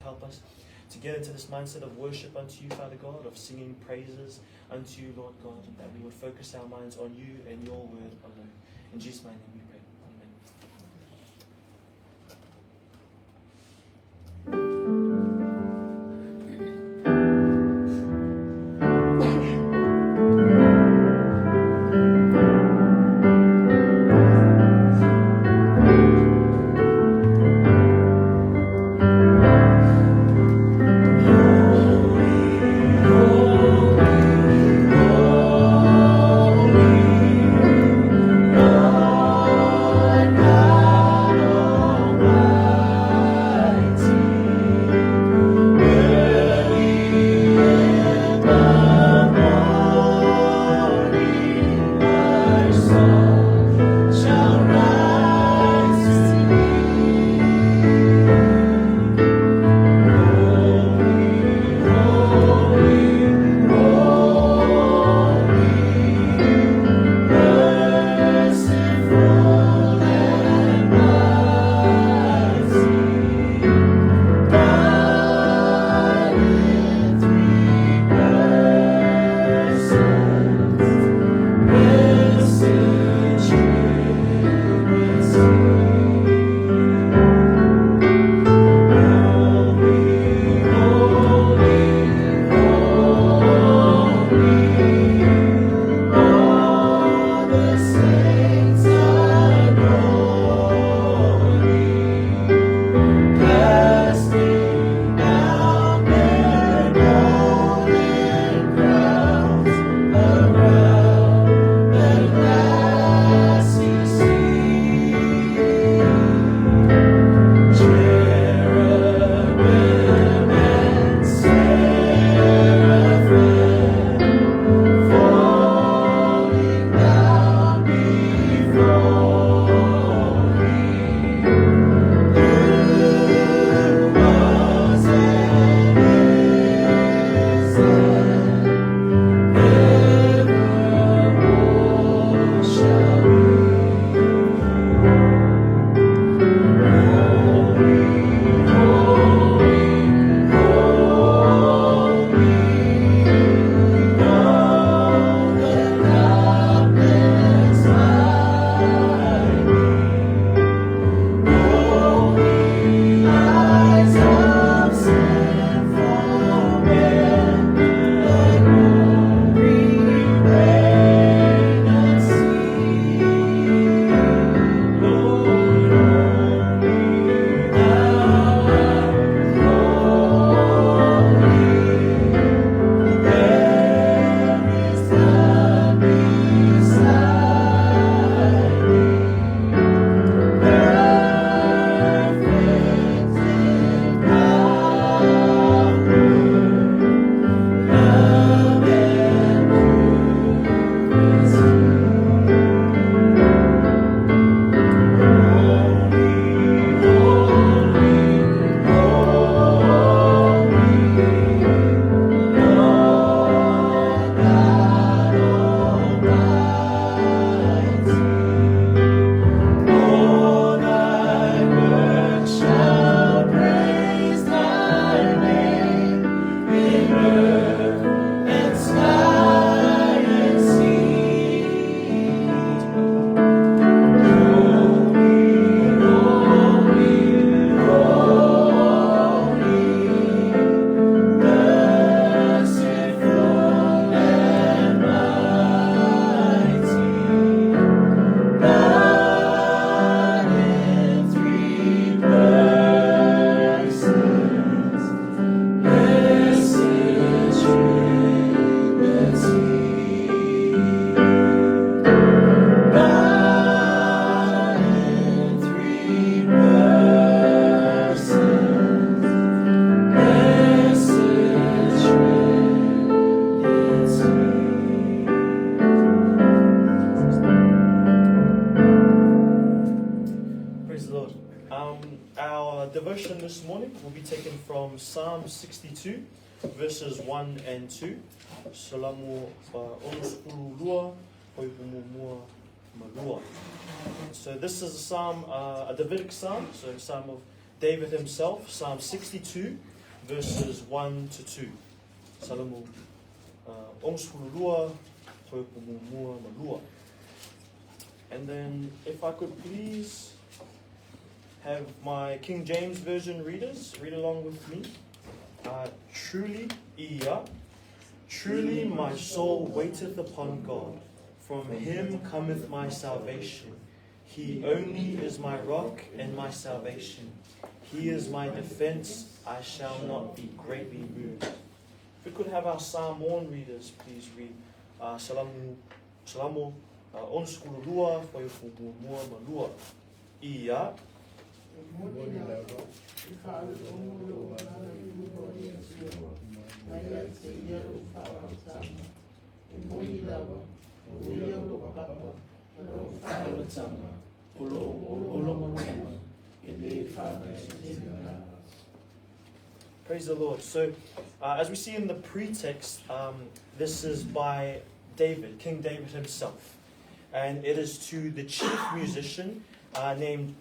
help us to get into this mindset of worship unto you, Father God, of singing praises unto you, Lord God, and that we would focus our minds on you and your word alone. In Jesus' mighty name we pray. Amen. devotion this morning will be taken from Psalm 62, verses 1 and 2. So this is a psalm, a Davidic psalm, so a psalm of David himself, Psalm 62, verses 1 to 2. Salamu ongsululua toipumumua malua. And then if I could please have my King James Version readers read along with me. Truly, truly my soul waiteth upon God. From him cometh my salvation. He only is my rock and my salvation. He is my defense. I shall not be greatly moved. If we could have our Samoan readers please read. Salamu onskululua toipumumua malua. Praise the Lord. So, as we see in the pretext, this is by David, King David himself. And it is to the chief musician named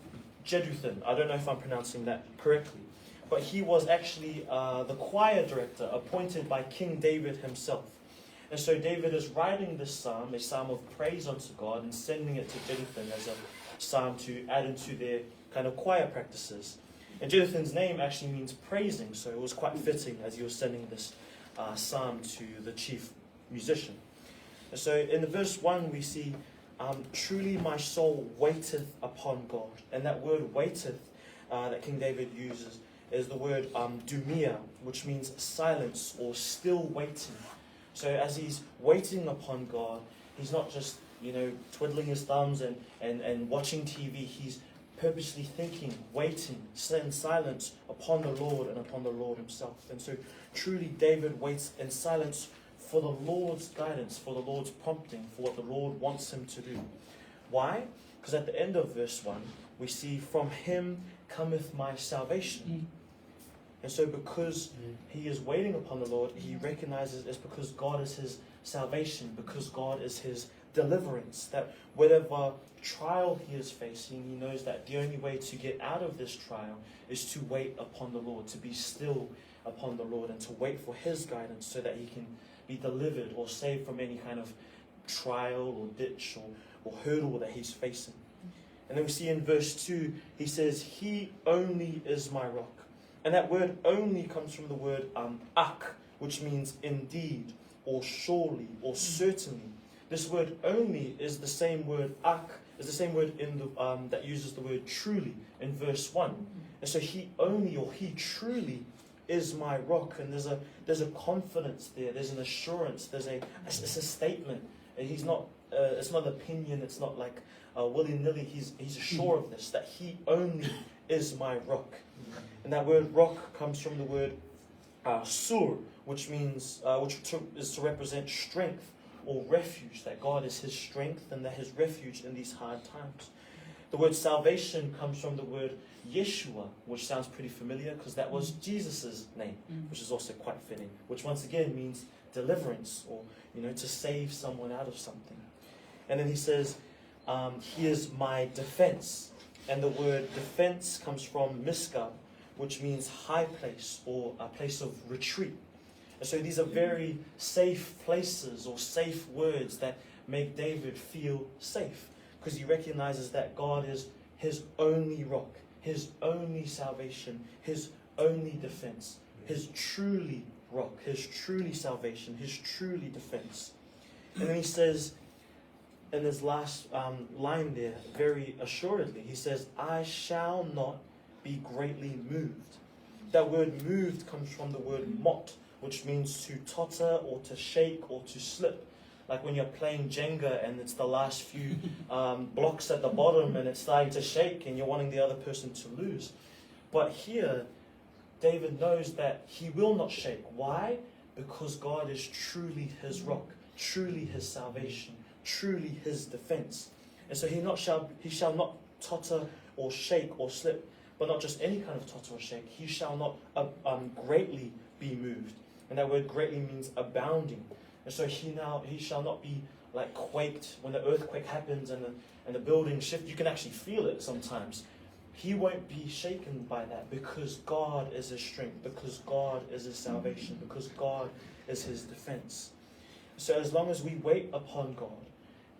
Jedidiah. I don't know if I'm pronouncing that correctly. But he was actually the choir director appointed by King David himself. And so David is writing this psalm, a psalm of praise unto God, and sending it to Jedidiah as a psalm to add into their kind of choir practices. And Jedidiah's name actually means praising, so it was quite fitting as he was sending this psalm to the chief musician. And so in the verse 1 we see, truly my soul waiteth upon God. And that word waiteth that King David uses is the word dumia, which means silence or still waiting. So as he's waiting upon God, he's not just, twiddling his thumbs and watching TV. He's purposely thinking, waiting, in silence upon the Lord and upon the Lord himself. And so truly David waits in silence for the Lord's guidance, for the Lord's prompting, for what the Lord wants him to do. Why? Because at the end of verse 1, we see, from him cometh my salvation. And so because he is waiting upon the Lord, he recognizes it's because God is his salvation, because God is his deliverance, that whatever trial he is facing, he knows that the only way to get out of this trial is to wait upon the Lord, to be still upon the Lord, and to wait for his guidance so that he can be delivered or saved from any kind of trial or ditch or hurdle that he's facing. And then we see in verse 2, he says, he only is my rock. And that word only comes from the word ak, which means indeed, or surely, or certainly. This word only is the same word ak, is the same word in the that uses the word truly in verse 1. And so he only, or he truly is my rock. And there's a confidence there, there's an assurance, it's a statement. He's not, it's not an opinion, it's not like willy-nilly. He's sure of this, that he only is my rock. And that word rock comes from the word sur, which means, is to represent strength or refuge, that God is his strength and that his refuge in these hard times. The word salvation comes from the word Yeshua, which sounds pretty familiar because that was Jesus' name, which is also quite fitting, which once again means deliverance, or to save someone out of something. And then he says, he is my defense. And the word defense comes from miska, which means high place or a place of retreat. And so these are very safe places or safe words that make David feel safe, because he recognizes that God is his only rock, his only salvation, his only defense, his truly rock, his truly salvation, his truly defense. And then he says, in his last line there, very assuredly, he says, I shall not be greatly moved. That word moved comes from the word mot, which means to totter or to shake or to slip. Like when you're playing Jenga and it's the last few blocks at the bottom and it's starting to shake and you're wanting the other person to lose. But here, David knows that he will not shake. Why? Because God is truly his rock, truly his salvation, truly his defense. And so he shall not totter or shake or slip, but not just any kind of totter or shake. He shall not greatly be moved. And that word greatly means abounding. And so he shall not be like quaked when the earthquake happens and the building shift. You can actually feel it sometimes. he won't be shaken by that, because God is his strength, because God is his salvation, because God is his defense. So as long as we wait upon God,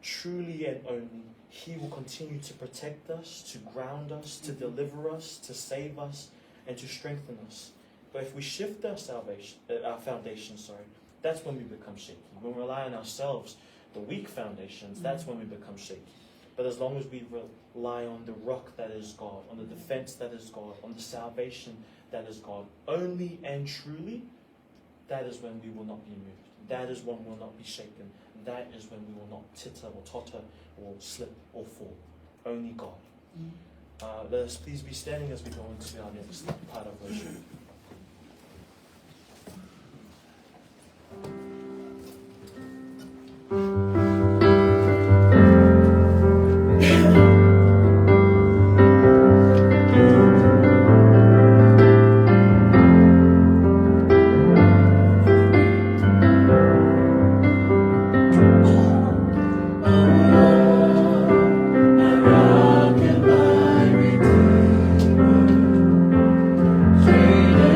truly and only, he will continue to protect us, to ground us, to deliver us, to save us, and to strengthen us. But if we shift our foundation, that's when we become shaky. When we rely on ourselves, the weak foundations, that's when we become shaky. But as long as we rely on the rock that is God, on the defense that is God, on the salvation that is God, only and truly, that is when we will not be moved. That is when we will not be shaken. That is when we will not titter or totter or slip or fall. Only God. Let us please be standing as we go into our next part of worship. Freedom.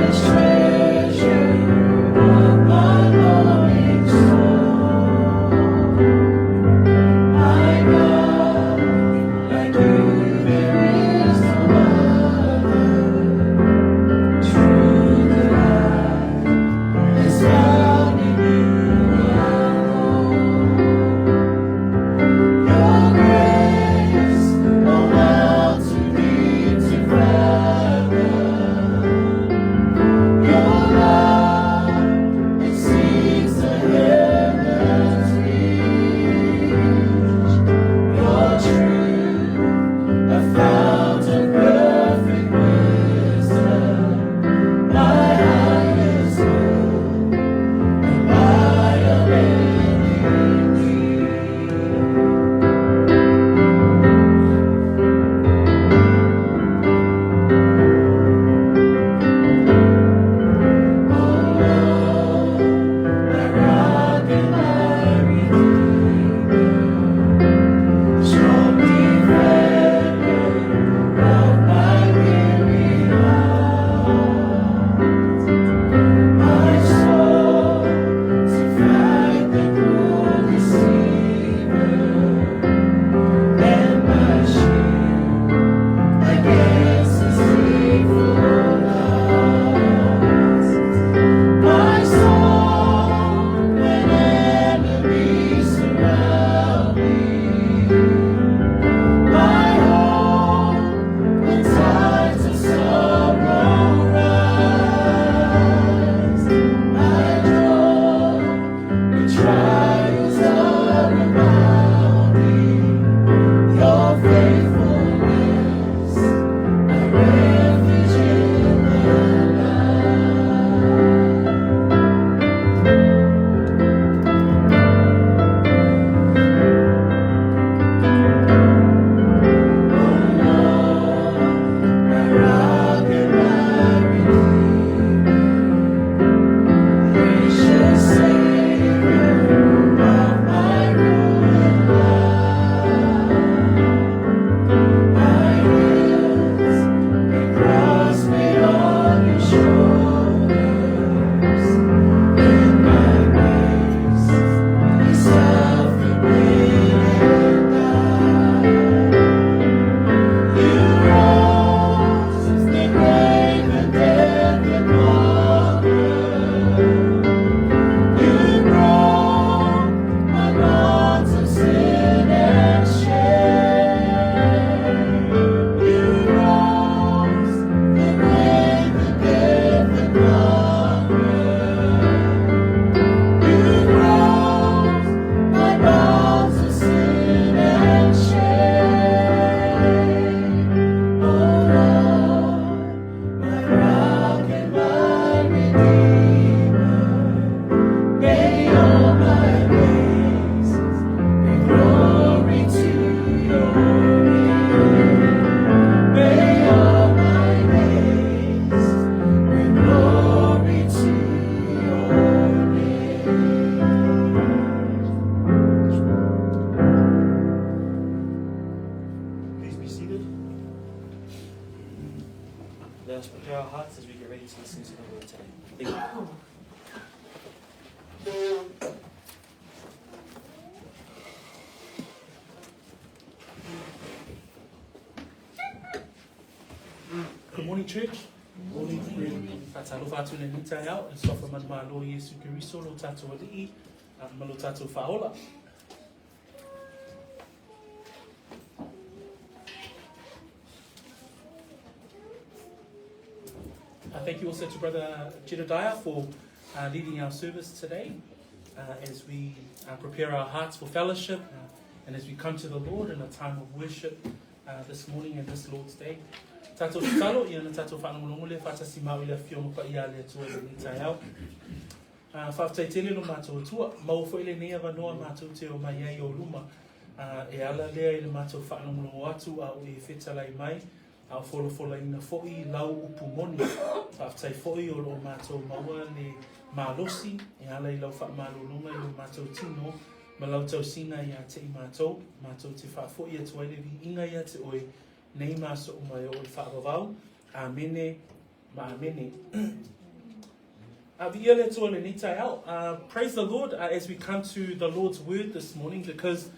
Thank you. Good morning, church. Good morning. Fatalo fatu le nita yao, and sofa man malo Yesu Keriso lo tato ali'i, malo tato faola. Thank you also to Brother Jedidiah for leading our service today as we prepare our hearts for fellowship and as we come to the Lord in a time of worship this morning and this Lord's Day. Tato talo ia na tato whanamulongo le whatasi mau ia whionga pa ia le tua le nitai au. Whaftaitele no mātou tua, mau fo ele nea wanoa mātou te o mai ai o luma. E ala lea i le mātou whanamulongo atu au e whetalai mai. Au wholofola ina fo'i lau upu moni. Whaftai fo'i o lo mātou maua le mālosi. E ala i lau whamalolonga i lo mātou tino. Ma lau tau singa i a te i mātou. Mātou te whafo'i atu ai le vi inga i a te oi. Nei maso o mai o le whaavavau. Amene, ma amene. Praise the Lord as we come to the Lord's Word this morning, because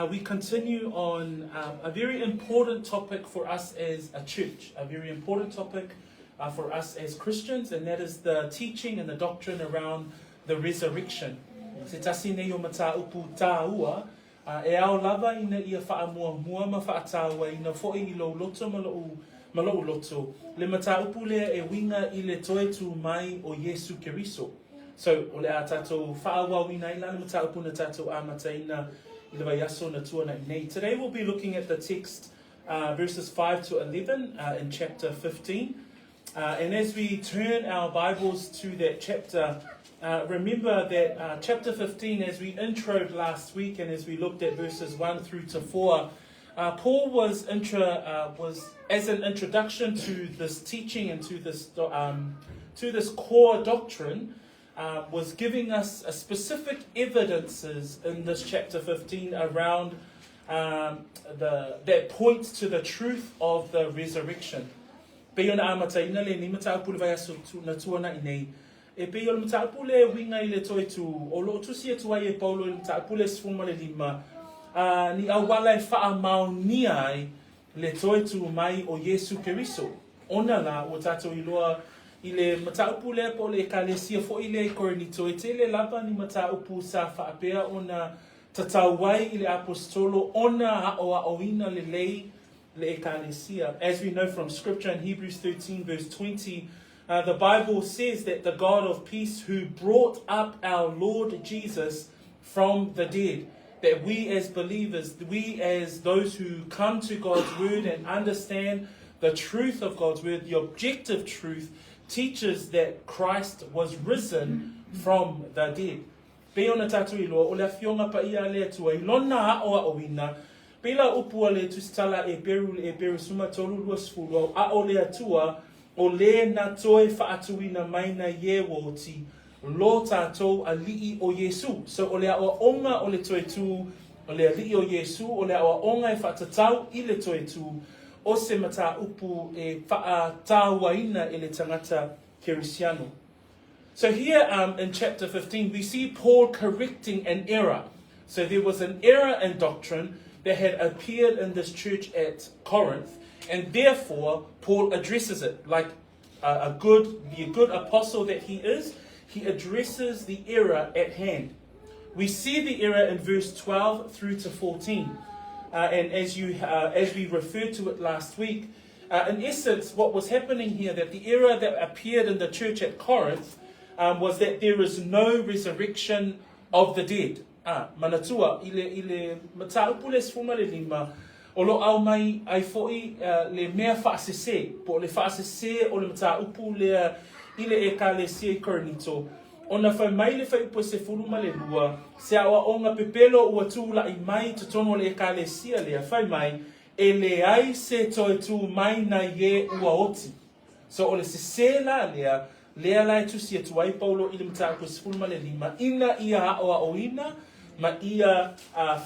we continue on a very important topic for us as a church, a very important topic for us as Christians, and that is the teaching and the doctrine around the resurrection. Se tasi nei o mata upu tāua, e ao lava ina ia whaamua ma whaataua ina fo'i i lo loto ma lo loto. Le mata upu lea e winga i le toe tu mai o Yesu Keriso. So, o le a tatou whaawa wina i lana mata upu na tatou amata ina i le vaiaso na tuana i nei. Today we'll be looking at the text verses 5 to 11 in chapter 15. And as we turn our Bibles to that chapter, remember that chapter 15, as we introed last week and as we looked at verses 1 through to 4, Paul was as an introduction to this teaching and to this core doctrine, was giving us specific evidences in this chapter 15 around that points to the truth of the resurrection. Peona amata ina le ni mata pule vai aso na tuana inei. E pe o mata pule winga ile toi tu o lo tu sia tu ai e Paulo le mata pule sfuma le lima. Ni awala e faa mau ni ai le toi tu mai o Yesu Keriso. Ona la o tato iloa ile mata pule po le kalesia fo ile Korinito e tele lava ni mata upu sa faa pea ona tatawai ile apostolo ona o ina le lei le ecclesia. As we know from scripture in Hebrews 13 verse 20, the Bible says that the God of peace who brought up our Lord Jesus from the dead, that we as believers, we as those who come to God's word and understand the truth of God's word, the objective truth, teaches that Christ was risen from the dead. Peona tatu ilo, o le fionga pa ia le tua, ilona o wina, pela upua le tustala e peru suma tolu lua sfulu, a o le atua, o le na toe whaatuina maina ye woti, lo tātou a li'i o Yesu. So o le awa onga o le toe tu, o le li'i o Yesu, o le awa onga e whaatatau i le toe tu, o se mata upu e whaatawaina i le tangata Kerisiano. So here in chapter 15, we see Paul correcting an error. So there was an error in doctrine that had appeared in this church at Corinth, and therefore Paul addresses it like the good apostle that he is. He addresses the error at hand. We see the error in verse 12 through to 14, and as we referred to it last week, in essence, what was happening here, that the error that appeared in the church at Corinth was that there is no resurrection of the dead. Manatua, ile mataupule sfuma le lima, o lo au mai ai foi le mea whaasese, po le whaasese o le mataupu le ile e ka le se Korinito. Ona whai mai le whai upo se furuma le lua, se awa o ngā pepelo ua tūla i mai tutono le e ka le sia lea whai mai, e le ai se toi tū mai na ye ua oti. So o le se la lea, lea lai tu sia tuai Paulo i le mataupu se furuma le lima, ina ia awa o ina, ma ia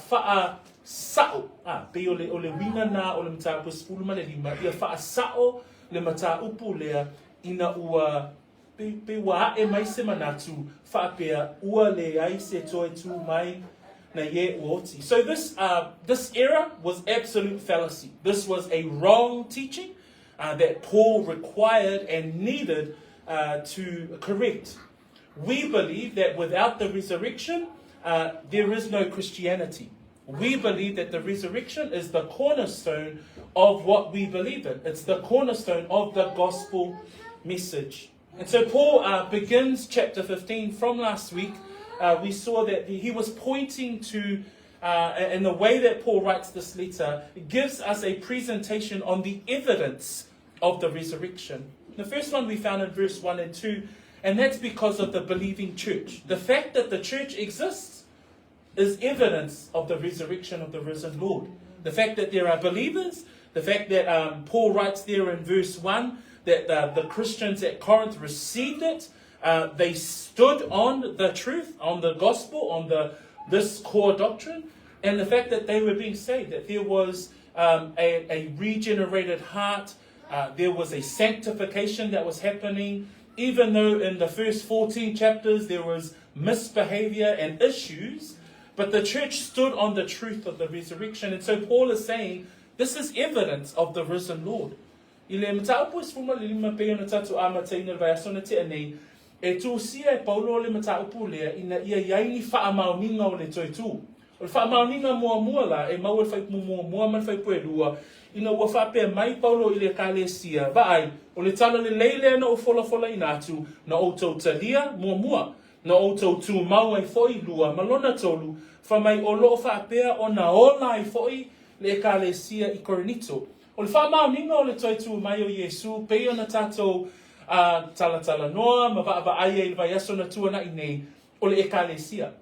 faa sao. Pe o le wina na o le mataupu se furuma le lima, ia faa sao le mataupu lea ina ua pe wa e mai se manatu whaapea ua le ai se toi tū mai na ye uoti. So this era was absolute fallacy. This was a wrong teaching that Paul required and needed to correct. We believe that without the resurrection, there is no Christianity. We believe that the resurrection is the cornerstone of what we believe in. It's the cornerstone of the gospel message. And so Paul begins chapter 15 from last week. We saw that he was pointing to, and the way that Paul writes this letter gives us a presentation on the evidence of the resurrection. The first one we found in verse 1 and 2, and that's because of the believing church. The fact that the church exists is evidence of the resurrection of the risen Lord. The fact that there are believers, the fact that Paul writes there in verse 1 that the Christians at Corinth received it, they stood on the truth, on the gospel, on this core doctrine, and the fact that they were being saved, that there was a regenerated heart, there was a sanctification that was happening, even though in the first 14 chapters there was misbehavior and issues, but the church stood on the truth of the resurrection. And so Paul is saying, this is evidence of the risen Lord. I le mataupu is fuma lima pe ona tatu amateina vai asona te anei, e tu sia e paulo le mataupu lea ina ia yaini whaamauninga o le toitu. O le whaamauninga mua la, e mau e whai mua man whai pue lua, ina ua whapea mai paulo i le kalesia, vaai, o le tala le leile na o fola ina atu, na o tau talia mua, na o tau tu mau ai foi lua, malona tolu, whamai o loo whapea o na ola ai foi le kalesia i Korinito. O le whaamauninga o le toitu mai o Yesu, pei ona tātou tala noa, ma va ai e vai aso na tuana i nei, o le ekalesia.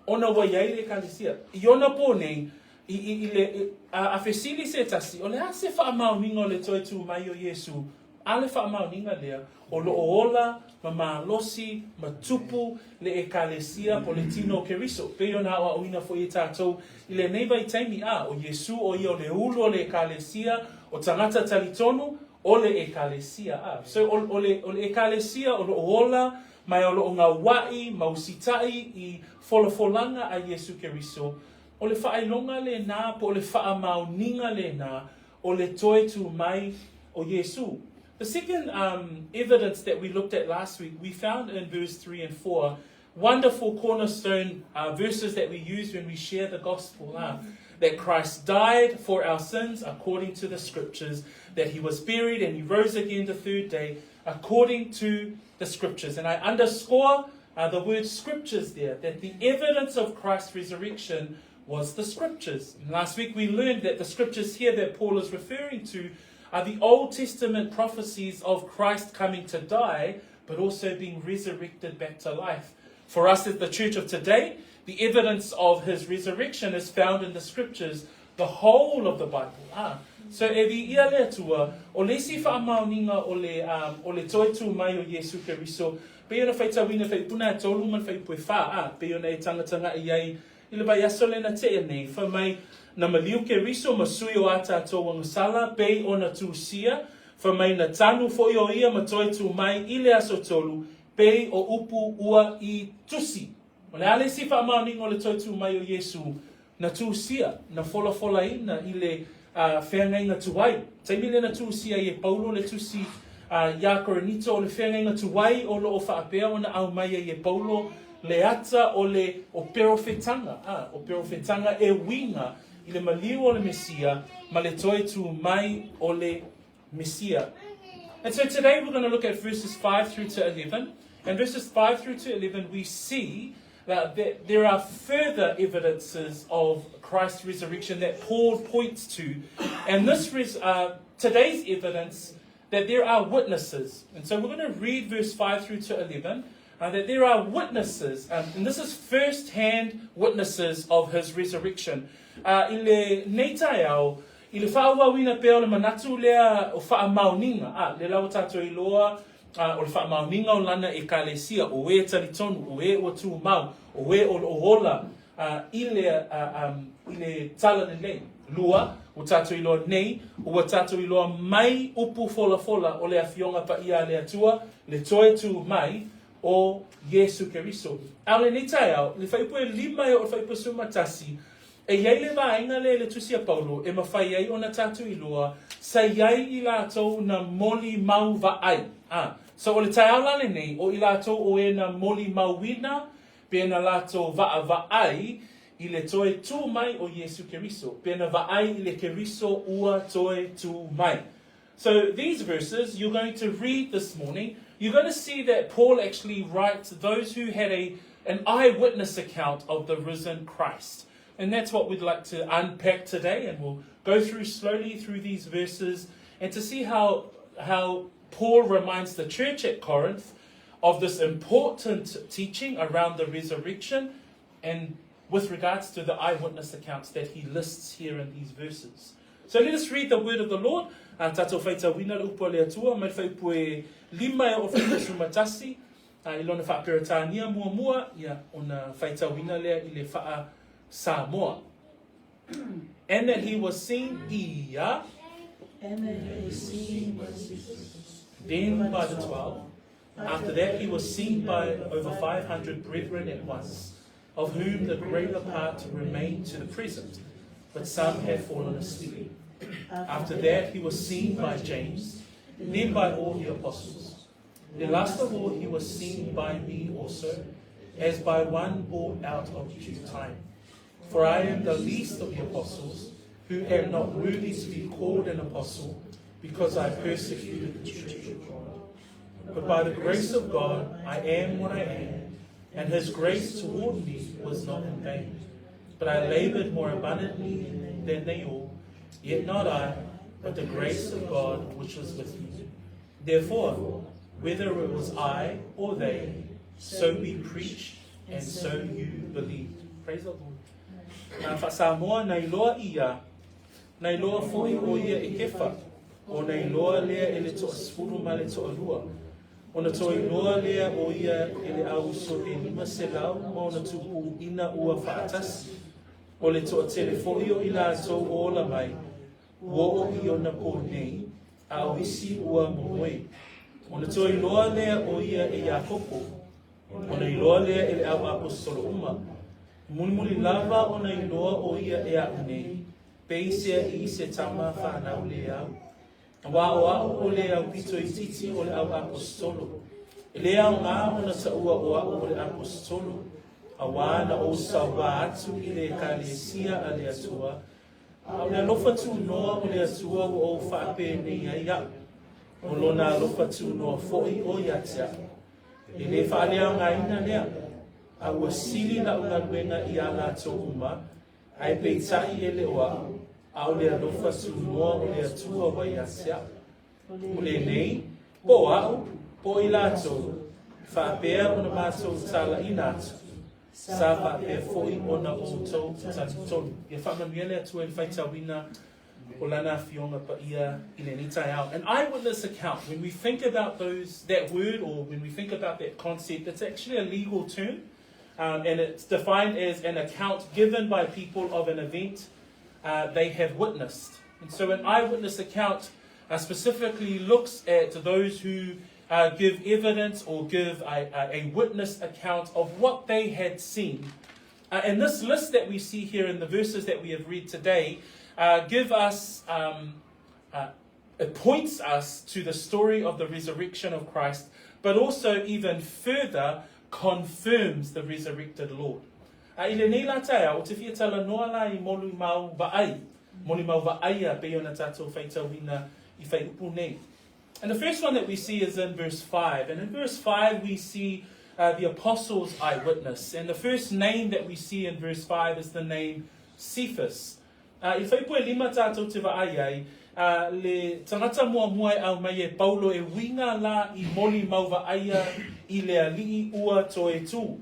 Ona wa iai le ekalesia. I ona po nei, i le a fesili se tasi, o le ase whaamauninga o le toitu mai o Yesu, a le whaamauninga lea, o lo ola, ma malosi, ma tupu, le ekalesia po le tino Keriso. Pei ona awa uina fo i tātou, i le neiva i taimi o Yesu o i o le ulu o le ekalesia, o tangata talitonu, o le ekalesia So o le ekalesia o lo ola, mai o lo ngā wai, mausitai i folafolanga a Yesu Keriso. O le whaelonga le nā, po le whaamauninga le nā, o le toitu mai o Yesu. The second evidence that we looked at last week, we found in verse 3 and 4, wonderful cornerstone verses that we use when we share the gospel. That Christ died for our sins according to the scriptures, that he was buried and he rose again the third day according to the scriptures. And I underscore the word scriptures there, that the evidence of Christ's resurrection was the scriptures. And last week we learned that the scriptures here that Paul is referring to are the Old Testament prophecies of Christ coming to die, but also being resurrected back to life. For us as the church of today, the evidence of his resurrection is found in the scriptures, the whole of the Bible. So e vi ia lea tua, o le si whaamauninga o le toitu mai o Yesu Keriso, pe ona whaitawina whaipuna e tolu man whaipue wha, pe ona e tangatanga i le vai aso le na te nei, wha mai na maliu Keriso masui o ata ato wangasala, pe ona tu sia, wha mai na tanu fo i o ia ma toitu mai i le aso tolu, pe o upu ua I tusi. O le ale si whaamauninga o le toitu mai o Yesu, na tu sia, na fola ina I le whengainga tuwai. Taimile na tu sia I e Paulo le tusi ia Korinito o le whengainga tuwai o lo o whaapea o na au mai I e Paulo le ata o le o perofetanga. O perofetanga e winga I le maliu o le Mesia, ma le toitu mai o le Mesia. And so today we're going to look at verses 5 through to 11. And verses 5 through to 11 we see that there are further evidences of Christ's resurrection that Paul points to. And this today's evidence that there are witnesses. And so we're going to read verse 5 through to 11. That there are witnesses. And this is first-hand witnesses of his resurrection. I le Natanielu, I le whaawawina peo le manatu lea o whaamauninga. Le lau tātou I loa. O le whaamauninga o lana e kalesia, o e talitonu, o e o tū mau, o e o ola, I le tala lei. lua, o tātou iloa nei, o tātou iloa mai upu fola fola o le awhionga pa ia le atua, le toe tu mai o Yesu Keriso. Au le nitai au, le whaipue lima o le whaipue sumatasi, e iei le vaenga le tusia Paulo, e mawhai iei o na tātou iloa, sa iei I lātou na molimau vaai. So o le tai au lane nei, o I lātou o e na molimau wina, pe na lātou vaai, I le toe tu mai o Yesu Keriso. Pe na vaai I le Keriso ua toe tu mai. So these verses you're going to read this morning, you're going to see that Paul actually writes those who had an eyewitness account of the risen Christ. And that's what we'd like to unpack today, and we'll go through slowly through these verses and to see how Paul reminds the church at Corinth of this important teaching around the resurrection and with regards to the eyewitness accounts that he lists here in these verses. So let us read the word of the Lord. Tatou whaita wina le upo le atua, mai whaipue lima o whaipue sumatasi, ilona whaaperatania mua, ia ona whaita wina lea I le wha Samoan. And that he was seen then by the 12. After that he was seen by over 500 brethren at once, of whom the greater part remain to the present, but some have fallen asleep. After that he was seen by James, then by all the apostles. Then last of all he was seen by me also, as by one born out of due time. For I am the least of the apostles, who am not worthy to be called an apostle, because I persecuted the church of God. But by the grace of God I am what I am, and his grace toward me was not in vain. But I labored more abundantly than they all, yet not I, but the grace of God which was with me. Therefore, whether it was I or they, so we preach, and so you believed. Praise the Lord. Nā Samoa nei loa ia, nei loa foi o ia e kefa, o nei loa lea e le toa sfuru ma le toa lua. O na toi loa lea o ia e le au so le lima se lau, ma o na tupu ina ua whaatasi. O le toa telefoi o ila tau o la mai, wo o I o na po nei, a o isi ua momoe. O na toi loa lea o ia e Iakopo, o nei loa lea e le au apostolo uma. Mulimuli lava o nei loa o ia e au nei, peisia I se tama whanau le au. Wa o le au pito I titi o le au apostolo. E le au ngā o na taua o le apostolo. A wana o sa wa atu I le kalesia a le atua. A le alofa tu noa o le atua o whaape nei ai au. O lona alofa tu noa foi o iatia. E le whaalea ngā ina lea. A ua sili na unga luenga I ala tō uma, ai peitai e le oa, a o le alofa tu noa o le atua wa iasia. O le nei, po au, po I lātou, whaapea o na mātou tala I nātou, sa whaapea foi o na o tau tatu tonu. Ia whaamanuia le atua I whaitawina o lana whionga pa ia I le nitai au. An eyewitness account, when we think about that word or when we think about that concept, it's actually a legal term. And it's defined as an account given by people of an event they have witnessed. And so an eyewitness account specifically looks at those who give evidence or give a witness account of what they had seen. And this list that we see here in the verses that we have read today give us, it points us to the story of the resurrection of Christ, but also even further confirms the resurrected Lord. I le nei la taia, o te fia tala noa la I molimau vaai. Molimau vaaia pe ona tātou whaitawina I whai upu nei. And the first one that we see is in verse 5. And in verse 5 we see the apostles' eyewitness. And the first name that we see in verse 5 is the name Cephas. I whai pue lima tātou te vaai le tangata mua au mai e Paulo e winga la I molimau vaaia I le alii ua toe tū.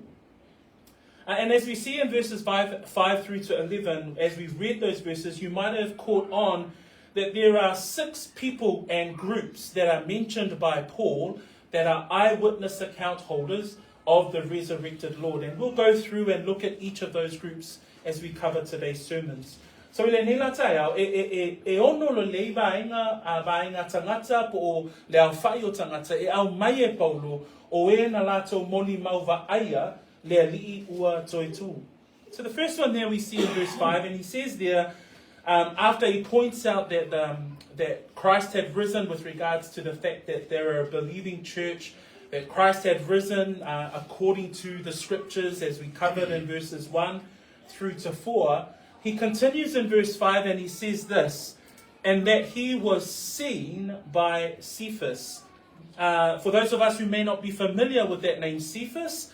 And as we see in verses 5 through to 11, as we've read those verses, you might have caught on that there are 6 people and groups that are mentioned by Paul that are eyewitness account holders of the resurrected Lord. And we'll go through and look at each of those groups as we cover today's sermons. So le nila tai au, e ono lo le vainga tangata po o le au whai o tangata e au mai e Paulo o e na lato molimau vaai le alii ua toi tū. So the first one there we see in verse 5, and he says there, after he points out that Christ had risen with regards to the fact that they're a believing church, that Christ had risen according to the scriptures as we covered in verses 1 through to 4, he continues in verse 5 and he says this, and that he was seen by Cephas. For those of us who may not be familiar with that name Cephas,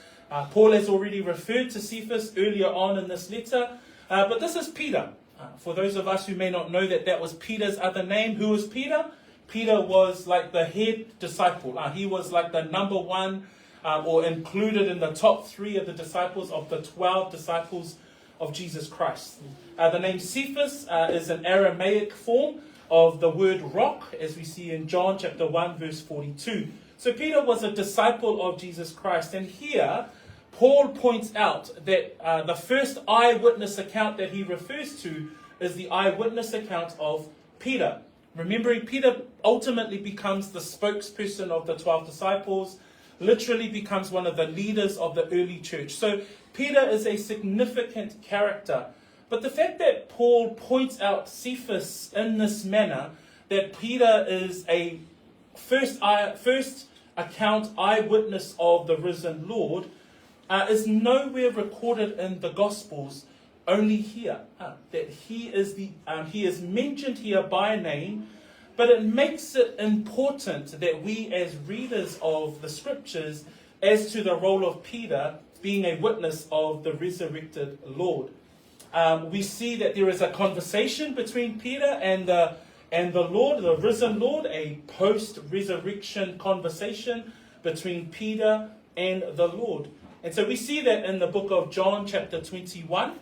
Paul has already referred to Cephas earlier on in this letter, but this is Peter. For those of us who may not know that was Peter's other name, who was Peter? Peter was like the head disciple. He was like the number one or included in the top 3 of the disciples of the 12 disciples of Jesus Christ. The name Cephas is an Aramaic form of the word rock, as we see in John chapter 1 verse 42. So Peter was a disciple of Jesus Christ, and here Paul points out that the first eyewitness account that he refers to is the eyewitness account of Peter. Remembering, Peter ultimately becomes the spokesperson of the 12 disciples, literally becomes one of the leaders of the early church. So Peter is a significant character. But the fact that Paul points out Cephas in this manner, that Peter is a first account eyewitness of the risen Lord, is nowhere recorded in the Gospels, only here. That he is mentioned here by name, but it makes it important that we as readers of the scriptures, as to the role of Peter being a witness of the resurrected Lord. We see that there is a conversation between Peter and the Lord, the risen Lord, a post-resurrection conversation between Peter and the Lord. And so we see that in the book of John, chapter 21,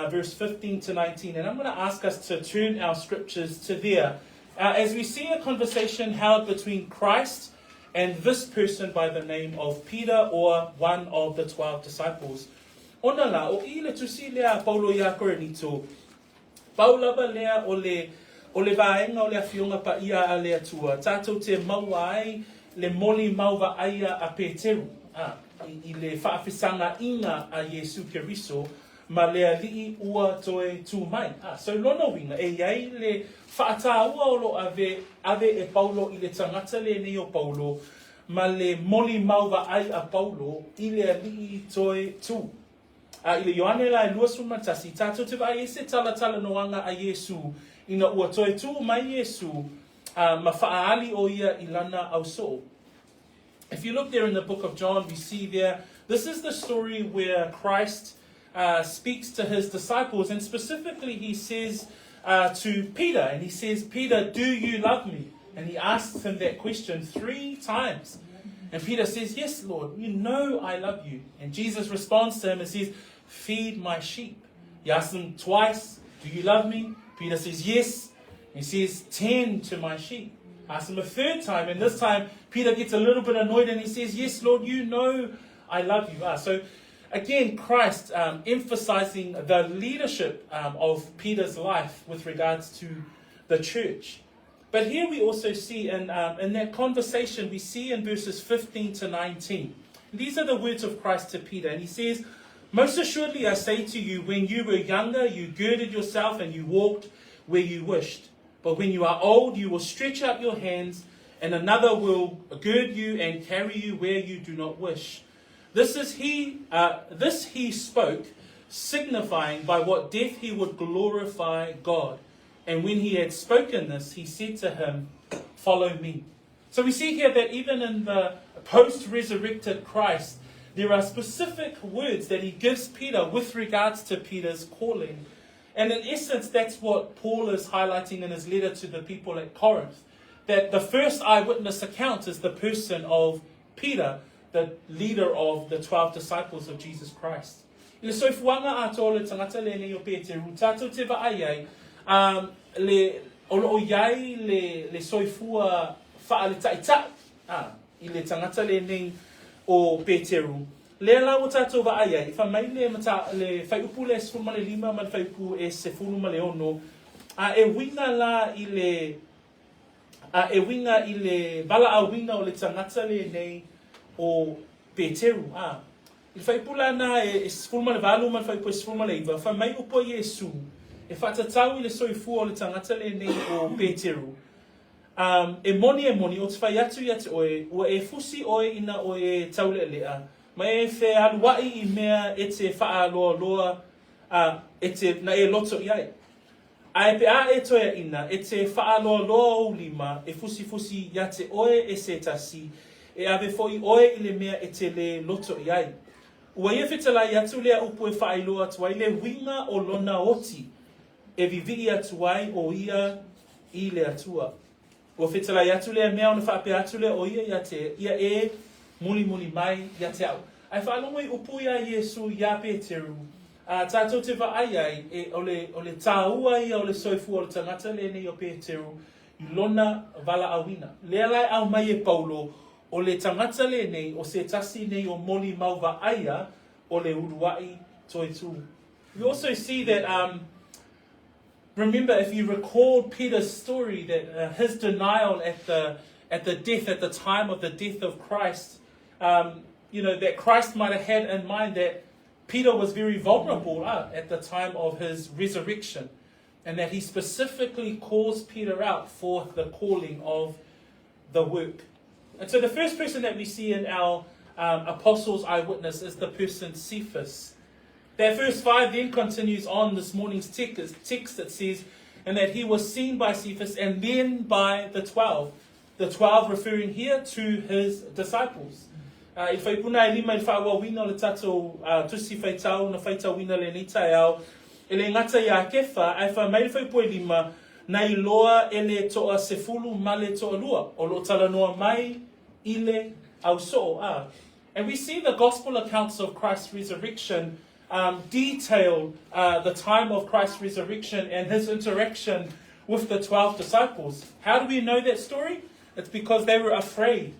verse 15 to 19. And I'm going to ask us to turn our scriptures to there. As we see a conversation held between Christ and this person by the name of Peter, or one of the 12 disciples. Ona la, o ile tusi lea Paulo ia Korinito. Paula ba lea o le vaenga o le afionga pa ia a lea tua. Tātou te mauai le molimau vaia a Peteru. I le whaafisanga inga a Yesu Keriso, ma lea lii ua toe tū mai. So lono winga, e iai le whaataua o lo ave e Paulo i le tangata le nei o Paulo, ma le molimau vaai a Paulo i le lii toe tū. I le Ioane la e lua sumatasi, tātou te vai e se tala noanga a Yesu, ina ua toe tū mai Yesu, ma whaali o ia i lana au so. If you look there in the book of John, we see there, this is the story where Christ speaks to his disciples, and specifically he says to Peter, and he says, Peter, do you love me? And he asks him that question 3 times. And Peter says, yes, Lord, you know I love you. And Jesus responds to him and says, feed my sheep. He asks him twice, do you love me? Peter says, yes. He says, tend to my sheep. Asks him a 3rd time, and this time Peter gets a little bit annoyed and he says, yes, Lord, you know I love you. So again, Christ emphasizing the leadership of Peter's life with regards to the church. But here we also see in that conversation, we see in verses 15 to 19, these are the words of Christ to Peter, and he says, most assuredly I say to you, when you were younger, you girded yourself and you walked where you wished. But when you are old, you will stretch out your hands, and another will gird you and carry you where you do not wish. This he spoke, signifying by what death he would glorify God. And when he had spoken this, he said to him, follow me. So we see here that even in the post-resurrected Christ, there are specific words that he gives Peter with regards to Peter's calling. And in essence, that's what Paul is highlighting in his letter to the people at Corinth. That the first eyewitness account is the person of Peter, the leader of the 12 disciples of Jesus Christ. Le soifuanga ato le tangata le nei o Peteru, tātou te vaai le olo iai le soifua wha le taita i le tangata le nei o Peteru. Le la o tātou wa ai ai, wha mai le whai upu le sefulu ma le lima, ma le whai upu e sefulu ma le ono, e winga la i le, e winga i le, vala a winga o le tangata le nei o Peteru. I le whai upu la na e sefulu ma le valu, ma le whai upu e sefulu ma le iwa, wha mai upo Iesu, e whatatau i le soifua o le tangata le nei o Peteru. E moni, o te whai atu i ate oe, ua e fusi oe ina oe taule lea, ma e whe aluai I mea e te wha loa, e te na e loto I ai. A e pe a e toia ina, e te wha loa o lima, e fusi ia te oe e se tasi, e ave foi oe I le mea e te le loto I ai. Ua ia whetala I atu lea upu e wha loa atu ai le winga o lona oti, e vivi atu ai o ia I le atua. Ua whetala I atu lea mea o na wha pe atu lea o ia ia e muli mai ia te au. Ai whaalongo I upu ia Iesu ia Peteru. Tātou te wa ai e o le tāua ia o le soifu o le tangata le nei o Peteru I lona vala awina. Lea lai au mai e Paulo o le tangata le nei o se tasi nei o moli mau wa aia o le uruai toi tu. We also see that, remember if you recall Peter's story, that his denial at the time of the death of Christ, that Christ might have had in mind that Peter was very vulnerable at the time of his resurrection, and that he specifically calls Peter out for the calling of the work. And so the first person that we see in our apostles' eyewitness is the person Cephas. That verse 5 then continues on this morning's text that says, and that he was seen by Cephas and then by the 12. The 12 referring here to his disciples. I whai puna e lima I whaua wina le tatou tusi whaitau na whaitau wina le nita e au. E le ngata I a kefa, ai wha mai whai pui lima na I loa e le toa sefulu ma le toa lua. O lo tala noa mai I le au so. And we see the gospel accounts of Christ's resurrection detail the time of Christ's resurrection and his interaction with the 12 disciples. How do we know that story? It's because they were afraid.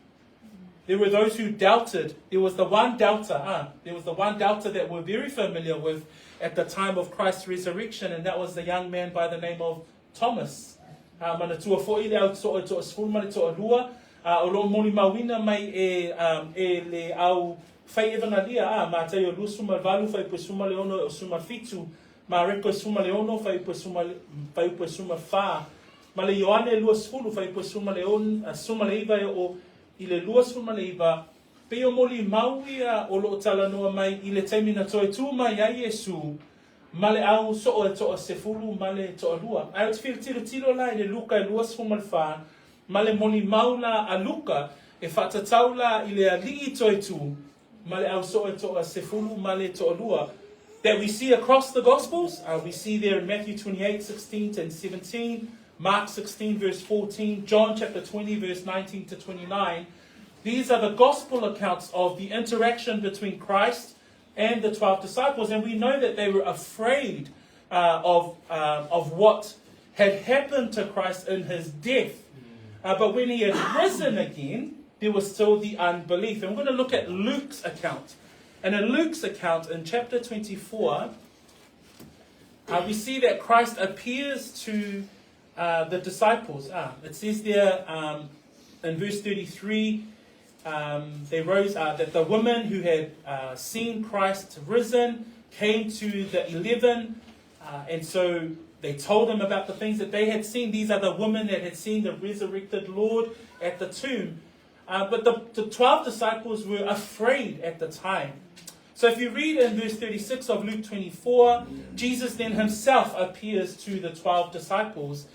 There were those who doubted. There was the one doubter. There was the one doubter that we're very familiar with at the time of Christ's resurrection, and that was the young man by the name of Thomas. Mana tua fo'i le au toa sefulu ma le toa lua, o lo molimau mai e le au whai evana lia, ma te o lua suma valu, whai pue suma le ono o suma fitu, ma reko suma le ono, whai pue suma wha, ma le Ioane lua sefulu, whai pue suma le ono, suma le iwa o I le lua suma le iwa, pe o molimau ia o lo tala noa mai I le taimina toe tu mai a Iesu, ma le au so o toa sefulu ma le toa lua. Ai o te whiri tilo la I le luka I lua suma le wha, ma le molimau la a luka e whatatau la I le alii toe tu, ma le au so o toa sefulu ma le toa lua. That we see across the Gospels, we see there in Matthew 28, 16 and 17, Mark 16 verse 14, John chapter 20 verse 19 to 29. These are the gospel accounts of the interaction between Christ and the 12 disciples. And we know that they were afraid of what had happened to Christ in his death. But when he had risen again, there was still the unbelief. And we're going to look at Luke's account. And in Luke's account in chapter 24, we see that Christ appears to the disciples. It says there in verse 33, they rose, that the women who had seen Christ risen came to the 11, and so they told them about the things that they had seen. These are the women that had seen the resurrected Lord at the tomb. But the 12 disciples were afraid at the time. So if you read in verse 36 of Luke 24, Jesus then himself appears to the 12 disciples.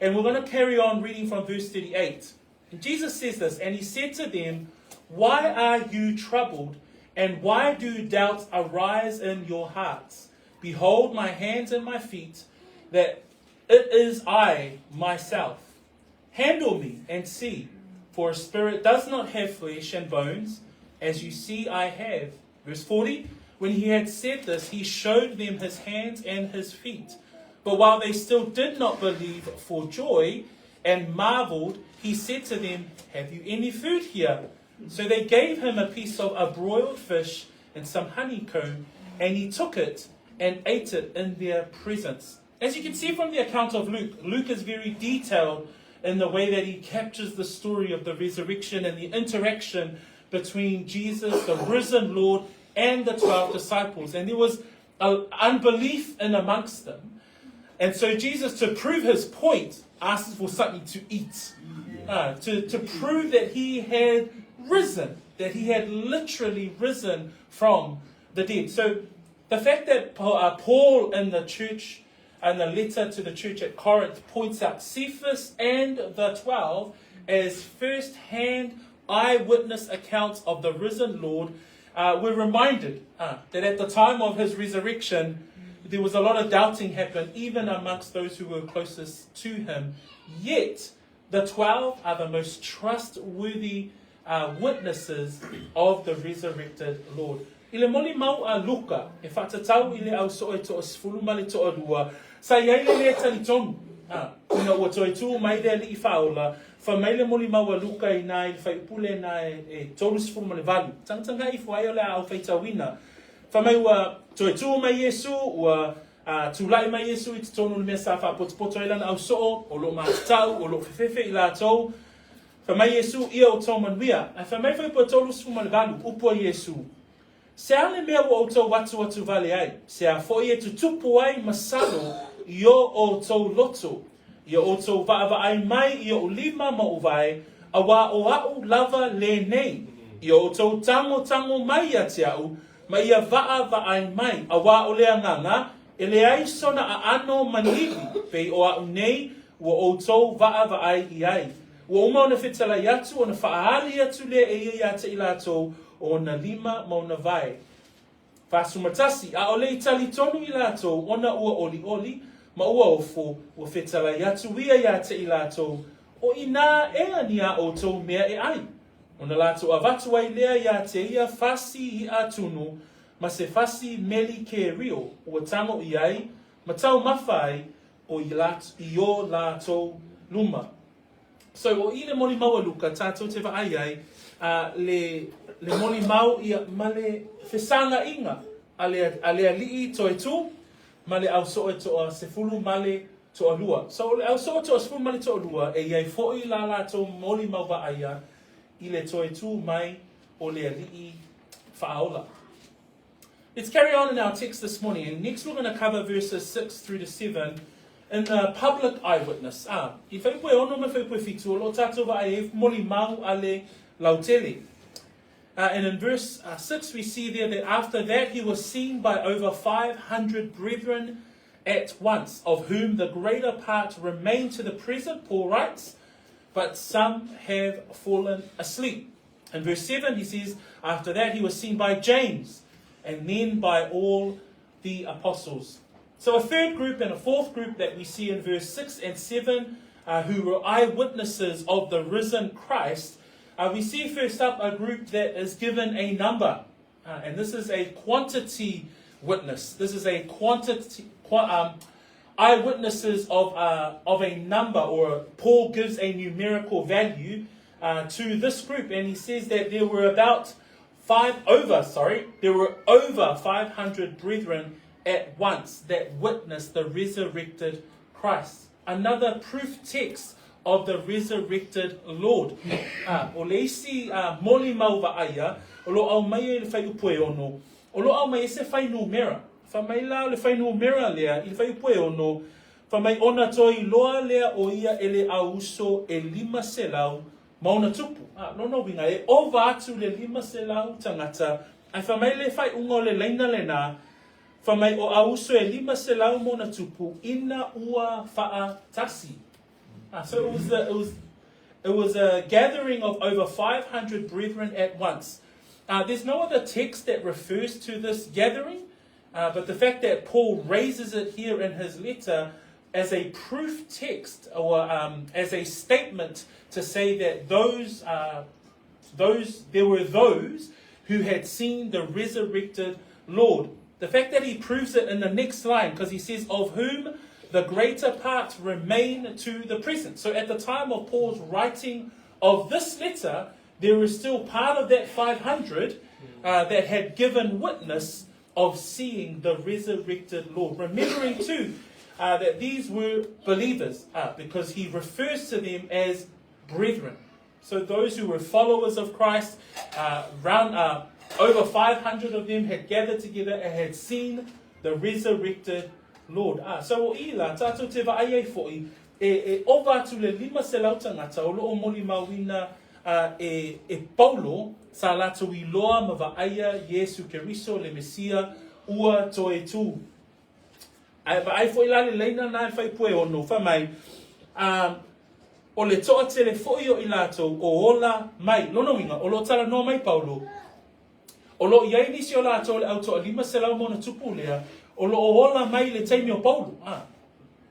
And we're going to carry on reading from verse 38. And Jesus says this, and he said to them, why are you troubled, and why do doubts arise in your hearts? Behold my hands and my feet, that it is I myself. Handle me and see, for a spirit does not have flesh and bones, as you see I have. Verse 40, when he had said this, he showed them his hands and his feet. But while they still did not believe for joy and marveled, he said to them, have you any food here? So they gave him a piece of a broiled fish, and some honeycomb, and he took it and ate it in their presence. As you can see from the account of Luke, Luke is very detailed in the way that he captures the story of the resurrection and the interaction between Jesus, the risen Lord, and the 12 disciples. And there was unbelief in amongst them. And so Jesus, to prove his point, asks for something to eat. To prove that he had risen, that he had literally risen from the dead. So the fact that Paul in the church, and the letter to the church at Corinth, points out Cephas and the 12 as first-hand eyewitness accounts of the risen Lord, we're reminded that at the time of his resurrection, there was a lot of doubting happened, even amongst those who were closest to him. Yet, the 12 are the most trustworthy witnesses of the resurrected Lord. I le molimau a Luka, e whatatau I le au so e toa sifulu ma le toa lua, sa iai le lea tani tonu. Kuna ua toi tū mai dea li I whaola, wha mai le molimau a Luka I nai, whai upule na e tolu sifulu ma le valu. Tangtanga I whaia le au whaitawina. Wha mai ua toi tū mai Yesu, ua tūlai mai Yesu I te tonu le mea sa whapotopoto I lana au so, o lo mātau, o lo whewhewe I la tau. Wha mai Yesu ia o tau manuia. Wha mai whai pua tolu sifulu ma le valu, upua Yesu. Se ale mea o tau watu vale ai, se a fo e tu tupu ai masalo I o tau loto, I o tau vaava ai mai I o lima ma o vai, a wā o au lava le nei, I o tau tango mai a te au, ma ia vaava ai mai, a wā o lea nganga, e le ai sona a ano manili, pei o au nei, o tau vaava ai I ai. Ua uma ona whetala yatu, ona whaahali atu lea e ia te ilatou, o na lima mo na vai. Whasumatasi, a ole I tali tonu I lato, ona ua oli, ma ua ofo, ua whetala yatu ia ia te I lato, o ina ea ni a o tau mea e ai. Ona lato a vatu ai lea ia te ia fasi I atunu, ma se fasi meli ke rio, ua tango I ai, ma tau mawhai, o I o lato luma. So, o I le molimau a Luka, tātou te vaai ai, le molimau ia male whesanga inga, a le alii toi tū, male au soe toa sefulu male toa lua. So, le au soe toa sefulu male toa lua, e iai fo'i la tō molimau vaaya, I le toi tū mai o le alii whaaola. Let's carry on in our text this morning, and next we're going to cover verses 6 through to 7, in the I eyewitness. I whaipue ono me whaipue fitu, o lo tātou wa e molimau a le lautele. And in verse 6 we see there that after that he was seen by over 500 brethren at once, of whom the greater part remain to the present, Paul writes, but some have fallen asleep. In verse 7 he says, after that he was seen by James, and then by all the apostles. So a third group and a fourth group that we see in verse 6 and 7, who were eyewitnesses of the risen Christ, we see first up a group that is given a number. And this is a quantity witness. This is a eyewitnesses of a number, or Paul gives a numerical value to this group. And he says that there were over 500 brethren at once that witnessed the resurrected Christ. Another proof text of the resurrected Lord. O le isi molimau vaaya, o lo au mai le whai upue ono, o lo au mai se whai numera. Wha mai la le whai numera lea, I le whai upue ono, wha mai ona toi loa lea o ia ele auso e 5 selau mauna tupu. Lono winga e o vātu le 5 selau tangata, ai wha mai le whai unga o le leina le nā, wha mai o auso e 5 selau mauna tupu, ina ua wha tasi. So it was a gathering of over 500 brethren at once. There's no other text that refers to this gathering, but the fact that Paul raises it here in his letter as a proof text, or as a statement to say that there were those who had seen the resurrected Lord. The fact that he proves it in the next line, because he says, of whom the greater part remain to the present. So at the time of Paul's writing of this letter, there is still part of that 500 that had given witness of seeing the resurrected Lord. Remembering too that these were believers, because he refers to them as brethren. So those who were followers of Christ, over 500 of them had gathered together and had seen the resurrected Lord. So ila tātou te vaai foi e ova atu le lima se lau tangata o loo molimau ina e Paulo sa lātou I loa ma vaaia Yesu Keriso le Mesia ua toe tū. Vaai foi la le leina nai fai pue ono whamai o le toa tele foi o I lātou o ola mai lono winga o lo tala noa mai Paulo o lo iai nisi o lātou le auto lima se lau mona tupu lea o lo ola mai le teimi o Paulo.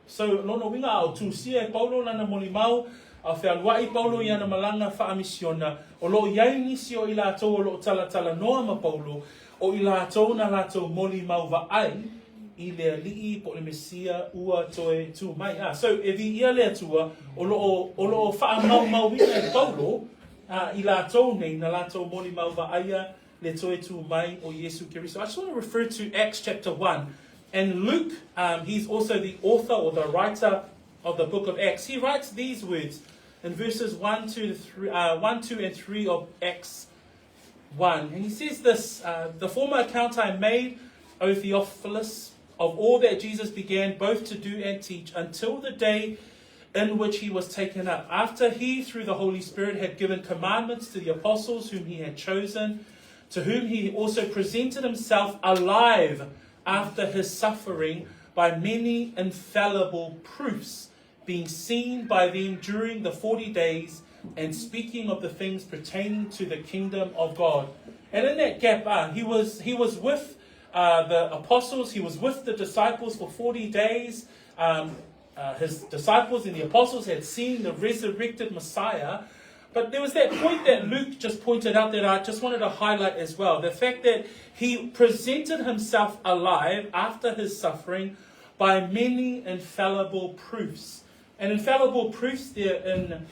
So lono winga au tūsia e Paulo lana molimau au whialuai Paulo I ana malanga whaamisiona o lo iai nisi o I lātou o lo tala noa ma Paulo o I lātou na lātou molimau vaai I le alii po le Mesia ua toe tū mai. So e vi ia lea tua o lo whaamau ina e Paulo I lātou nei na lātou molimau vaaia le toe tū mai o Yesu Keriso. I just want to refer to Acts chapter 1. And Luke, he's also the author or the writer of the book of Acts. He writes these words in verses 1, 2, and 3 of Acts 1. And he says this, the former account I made, O Theophilus, of all that Jesus began both to do and teach until the day in which he was taken up, after he, through the Holy Spirit, had given commandments to the apostles whom he had chosen, to whom he also presented himself alive after his suffering by many infallible proofs, being seen by them during the 40 days, and speaking of the things pertaining to the kingdom of God. And in that gap, he was with the apostles, he was with the disciples for 40 days. His disciples and the apostles had seen the resurrected Messiah. But there was that point that Luke just pointed out that I just wanted to highlight as well. The fact that he presented himself alive after his suffering by many infallible proofs. And infallible proofs there in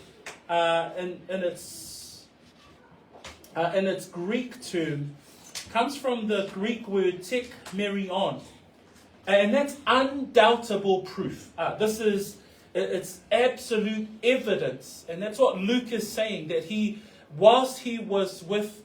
its Greek term comes from the Greek word tek merion. And that's undoubtable proof. It's absolute evidence. And that's what Luke is saying, that whilst he was with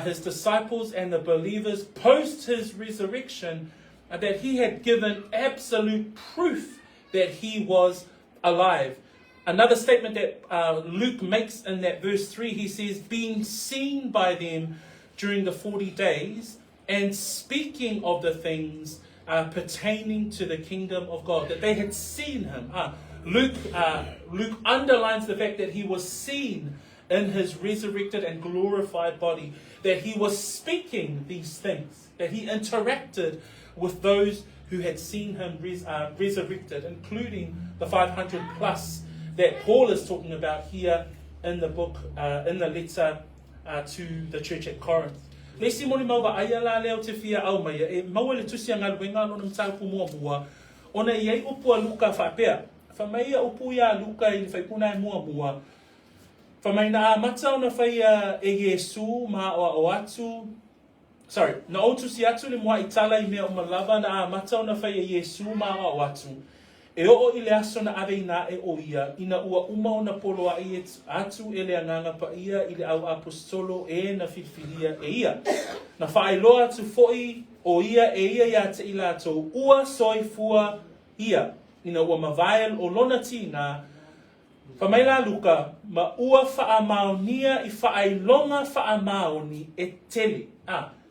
his disciples and the believers post his resurrection, that he had given absolute proof that he was alive. Another statement that Luke makes in that verse 3, he says, being seen by them during the 40 days and speaking of the things pertaining to the kingdom of God, that they had seen him. Luke underlines the fact that he was seen in his resurrected and glorified body, that he was speaking these things, that he interacted with those who had seen him resurrected, including the 500 plus that Paul is talking about here in the book, in the letter to the church at Corinth. Lesi moni mau ba aya la leo te fia au mai e mau le tusi anga luenga no mtau mua ona iei upu a luka whapea whamaia upu ia luka I le whaipuna e mua whamai na mata ona whaia e Yesu ma o atu na o tusi atu le mua itala I mea o malava na mata ona whaia Yesu ma o atu e o I le aso na ave ina e o ia ina ua uma ona polo a I atu e le anganga pa ia I le au apostolo e na filfilia e ia. Na whaeloa atu foi o ia e ia te I lātou ua soifua ia. Ina ua mavael o lona tina whamaila luka ma ua whaamaunia I whaelonga whaamaoni e tele.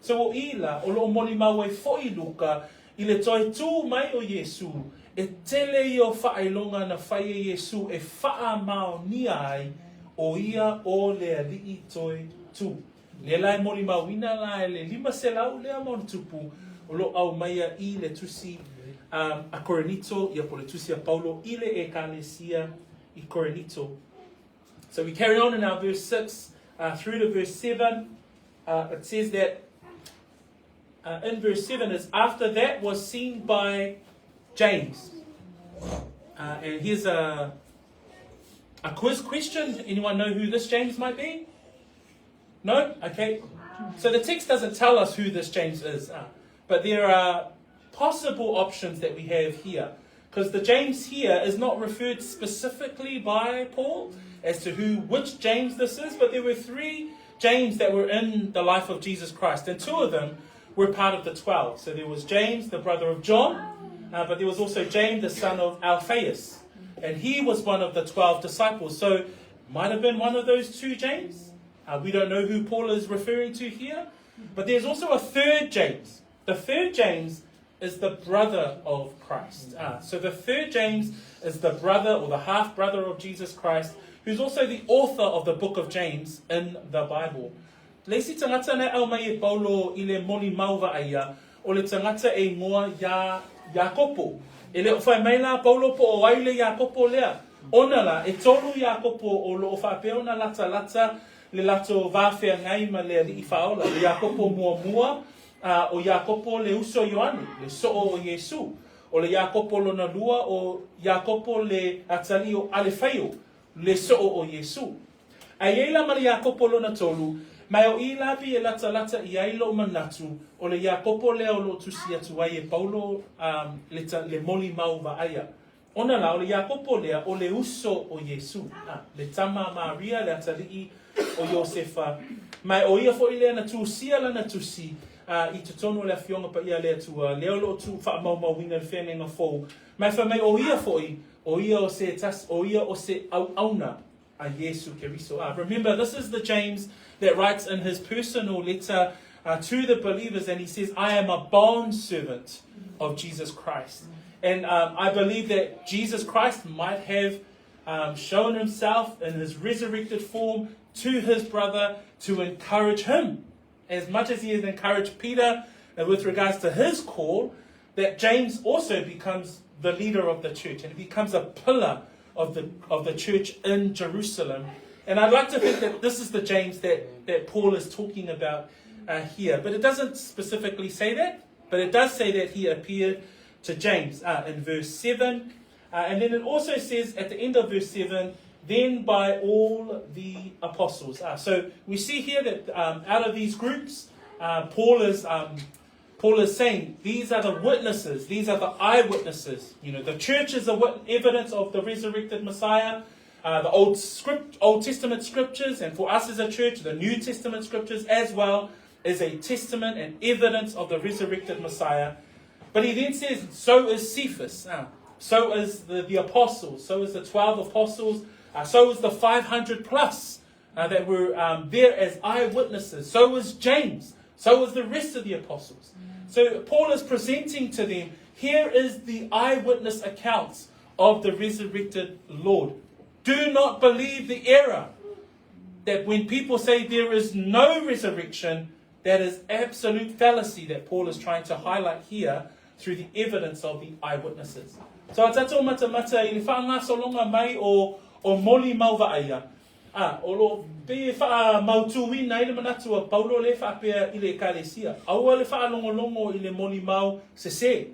So o ila o lo molimau e foi luka I le toi tū mai o Yesu e tele I o whaelonga na whaia Yesu e whaamaoni ai o ia o le alii toi tū. Le lai molimau ina la e le lima se lau lea mon tupu o lo au maia I le tusi a Korinito I a po le tusi a Paulo I le ekalesia I Korinito. So we carry on in our verse 6 through to verse 7. It says that in verse 7 is after that was seen by James. And here's a quiz question. Anyone know who this James might be? No? Okay. So the text doesn't tell us who this James is, but there are possible options that we have here. Because the James here is not referred specifically by Paul as to which James this is, but there were 3 James that were in the life of Jesus Christ, and 2 of them were part of the 12. So there was James, the brother of John, but there was also James, the son of Alphaeus, and he was one of the 12 disciples. So might have been one of those 2 James. We don't know who Paul is referring to here, but there's also a 3rd James. The 3rd James is the brother of Christ. So the 3rd James is the brother or the half-brother of Jesus Christ, who's also the author of the book of James in the Bible. Leisi tangata ne au mai e Paulo I le molimau vaai o le tangata e ngoa ya Iakopo. E le whai maila Paulo po o ai le Iakopo lea. Ona la e tolu Iakopo o lo o whapeona lata le lato vāwhea ngai ma le li I whaola. Le Iakopo mua o Iakopo le uso Ioane, le soo o Yesu. O le Iakopo lo na lua o Iakopo le atali o Alefeio, le soo o Yesu. A ieila ma le Iakopo lo na tolu, mai o I lavi e lata I ailo manatu, o le Iakopo le o lo tusi atu ai e Paulo le molimau vaaya. Ona la o le Iakopo lea o le uso o Yesu, le tama Maria le atali o Iosefa. Mai o ia fo I lea na tusia la na tusi, I te tono le fionga pa ia lea tua, leo lo tu wha mau winga le whenenga fōu. Mai wha mai o ia foi, o ia o se auna a Yesu Keriso. Remember, this is the James that writes in his personal letter to the believers, and he says, I am a bond servant of Jesus Christ. And I believe that Jesus Christ might have shown himself in his resurrected form to his brother to encourage him. As much as he has encouraged Peter with regards to his call, that James also becomes the leader of the church and becomes a pillar of the church in Jerusalem. And I'd like to think that this is the James that Paul is talking about here. But it doesn't specifically say that, but it does say that he appeared to James in verse 7. And then it also says at the end of verse 7, then by all the apostles. So we see here that out of these groups, Paul is saying these are the witnesses, these are the eyewitnesses. You know, the church is the evidence of the resurrected Messiah. The Old Testament scriptures, and for us as a church, the New Testament scriptures as well, is a testament and evidence of the resurrected Messiah. But he then says, so is Cephas, so is the apostles, so is the 12 apostles, so is the 500 plus that were there as eyewitnesses, so is James, so is the rest of the apostles. So Paul is presenting to them, here is the eyewitness accounts of the resurrected Lord. Do not believe the error that when people say there is no resurrection, that is absolute fallacy that Paul is trying to highlight here through the evidence of the eyewitnesses. So atato mata I le whaanga solonga mai o molimau vaaya. O lo pe wha mautui na ile manatua Paulo le wha pea I le ekalesia. Aua le wha longo I le molimau se.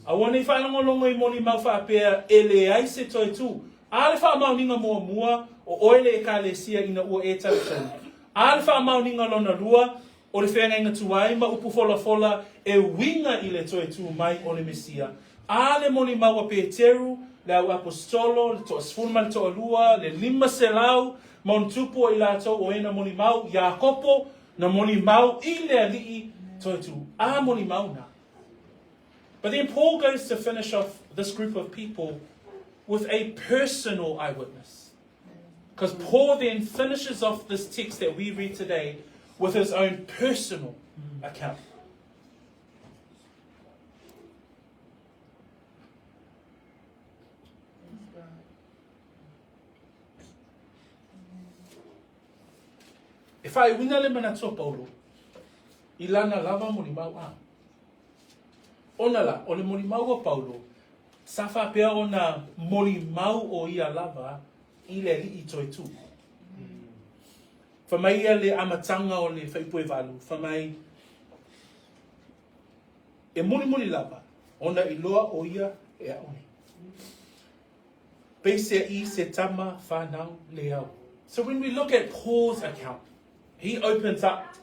Aua ne wha longo I molimau wha pea ele ai se toi tu. A le wha mauninga mua o oile ekalesia ina ua e tautau. A le wha mauninga lona lua o le whenga tuai ma upu fola e winga I le toi tu mai o le Mesia. A le molimau a Peteru, le au apostolo, le toa sfulma le toa lua, le lima selau, mon tupu I lato o ena molimau, Iakopo, na molimau I le alii toi tu. A molimau na. But then Paul goes to finish off this group of people with a personal eyewitness. Because Paul then finishes off this text that we read today with his own personal account. E whae wina le manatua Paulo, I lana lava molimau a. Ona la, o le molimau o Paulo, sa wha pea o na molimau o ia lava, I le li I toi tu. Whamai ia le amatanga o le whaipue walu, whamai e moli lava, ona I loa o ia e aone. Peisea I se tama whanau le au. So when we look at Paul's account, he opens up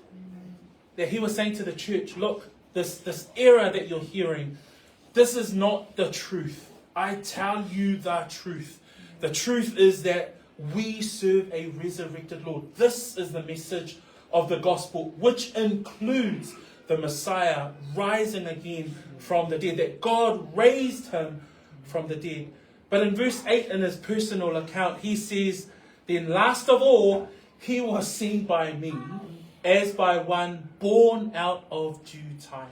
that he was saying to the church, look, this error that you're hearing, this is not the truth. I tell you the truth. The truth is that we serve a resurrected Lord. This is the message of the gospel, which includes the Messiah rising again from the dead, that God raised him from the dead. But in verse 8, in his personal account, he says, then last of all, he was seen by me as by one born out of due time.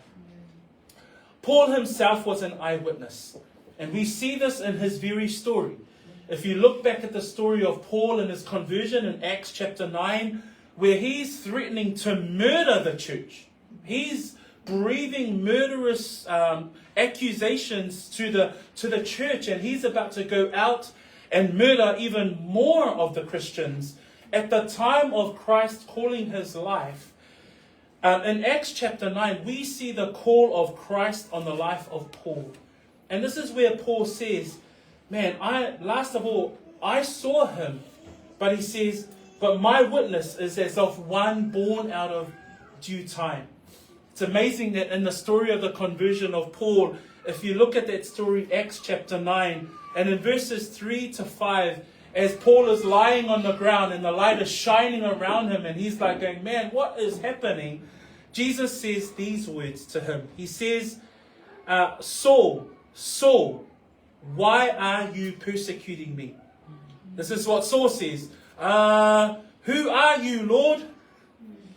Paul himself was an eyewitness, and we see this in his very story. If you look back at the story of Paul and his conversion in Acts chapter 9, where he's threatening to murder the church. He's breathing murderous accusations to the church, and he's about to go out and murder even more of the Christians at the time of Christ calling his life. In Acts chapter 9, we see the call of Christ on the life of Paul. And this is where Paul says, man, last of all, I saw him. But he says, but my witness is as of one born out of due time. It's amazing that in the story of the conversion of Paul, if you look at that story, Acts chapter 9, and in verses 3 to 5, as Paul is lying on the ground and the light is shining around him, and he's like going, man, what is happening? Jesus says these words to him. He says, Saul, Saul, why are you persecuting me? This is what Saul says. Who are you, Lord?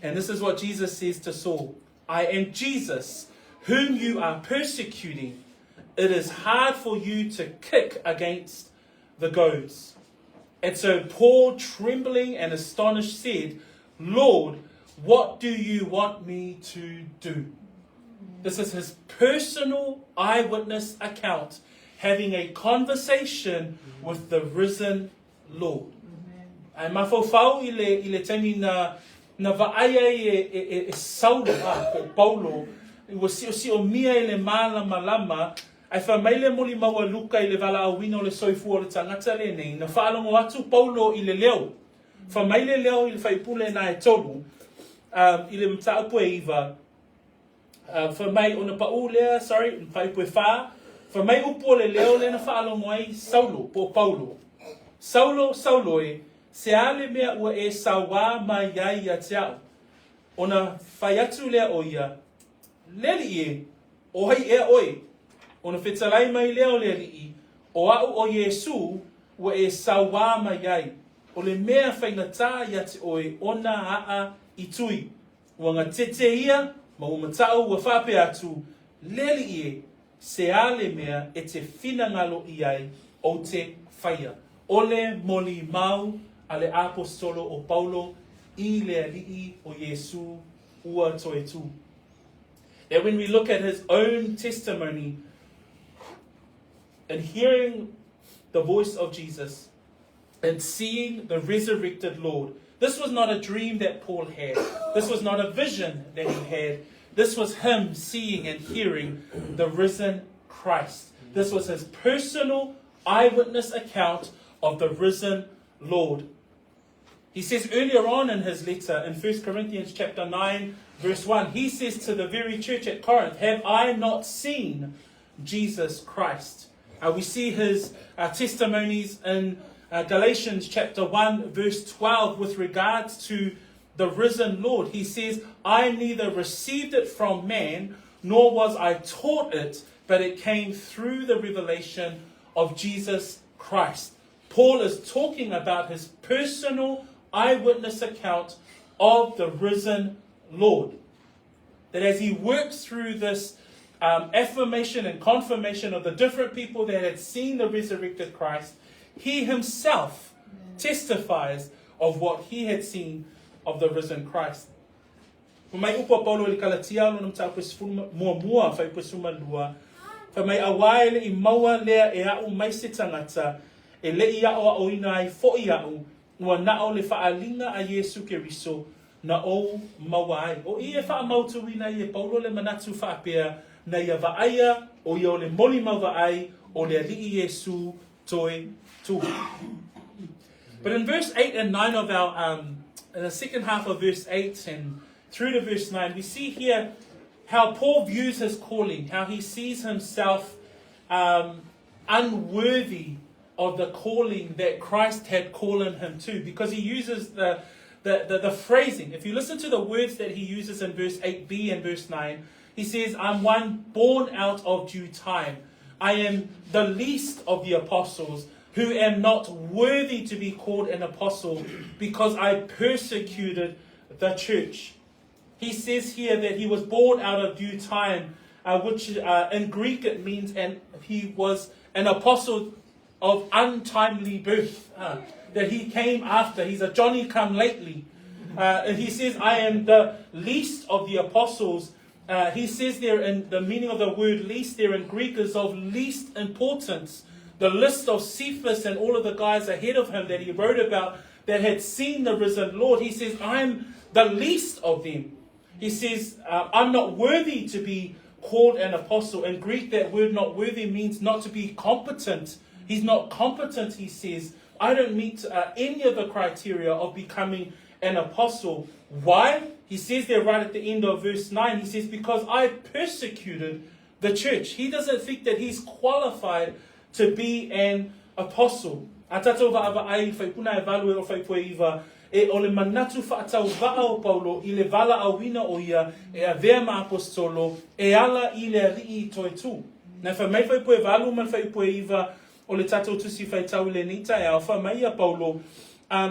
And this is what Jesus says to Saul. I am Jesus, whom you are persecuting. It is hard for you to kick against the goads. And so Paul, trembling and astonished, said, Lord, what do you want me to do? This is his personal eyewitness account, having a conversation with the risen Lord. Ai mafofau i le temi na vaaya e Saulo ko Paulo i si o mia i le malama ai fa mai le molimau a luka i le vala awina o le soifu o le tangata le nei na whaalongo atu Paulo i le leo fa mai le leo i le whaipule na e tolu i le mtaupu e iwa fa mai o na pau lea whaipu e wha fa mai upo le leo le na whaalongo ai Saulo po Paulo Saulo e se ale mea ua e sawa mai ai a tiao. Ona whai atu lea o ia. Leli e, o hai e oi. Ona whetalai mai leo leli i. O au o Yesu ua e sawa mai ai. O le mea whainata ia te oi ona aa i tui. Ua ngā tete ia, ma umatau ua whape atu. Leli e, se ale mea e te whinangalo i ai o te whaia. Ole molimau ale apostolo o Paulo I le alii o Yesu ua toe tu. That when we look at his own testimony and hearing the voice of Jesus and seeing the resurrected Lord, this was not a dream that Paul had. This was not a vision that he had. This was him seeing and hearing the risen Christ. This was his personal eyewitness account of the risen Lord. He says earlier on in his letter in 1 Corinthians chapter 9 verse 1, he says to the very church at Corinth, have I not seen Jesus Christ? We see his testimonies in Galatians chapter 1 verse 12 with regards to the risen Lord. He says, I neither received it from man, nor was I taught it, but it came through the revelation of Jesus Christ. Paul is talking about his personal eyewitness account of the risen Lord. That as he works through this affirmation and confirmation of the different people that had seen the resurrected Christ, he himself testifies of what he had seen of the risen Christ. Mai upo Paulo le Galatia no mta ko mua fa ipo suma lua fa mai awai le I maua lea e au mai se tangata e le ia o ina ai fo ia ua na o le whaalinga a Yesu Keriso na o mawai. O ia wha mautu ina I Paulo le manatu whaapea na ia vaaya o ia o le molimau vaai o le alii Yesu toi tu. But in verse 8 and 9 of our, in the second half of verse 8 and through to verse 9, we see here how Paul views his calling, how he sees himself unworthy of the calling that Christ had called him to, because he uses the phrasing. If you listen to the words that he uses in verse 8b and verse 9, he says, I'm one born out of due time. I am the least of the apostles, who am not worthy to be called an apostle, because I persecuted the church. He says here that he was born out of due time, which in Greek it means, and he was an apostle of untimely birth, that he came after. He's a Johnny come lately. And he says, I am the least of the apostles. He says there, in the meaning of the word least there in Greek is of least importance. The list of Cephas and all of the guys ahead of him that he wrote about that had seen the risen Lord, he says, I'm the least of them. He says, I'm not worthy to be called an apostle. In Greek, that word not worthy means not to be competent. He's not competent, he says. I don't meet any of the criteria of becoming an apostle. Why? He says there right at the end of verse 9, he says, because I persecuted the church. He doesn't think that he's qualified to be an apostle. E o le manatu whaatau waa o Paulo i le vala au wina o ia e a vea ma apostolo e ala i le rii toi tu. Na whamai whai poe valu man whai poe iwa o le tatou tusi whai tau le nita e au whamai a Paulo.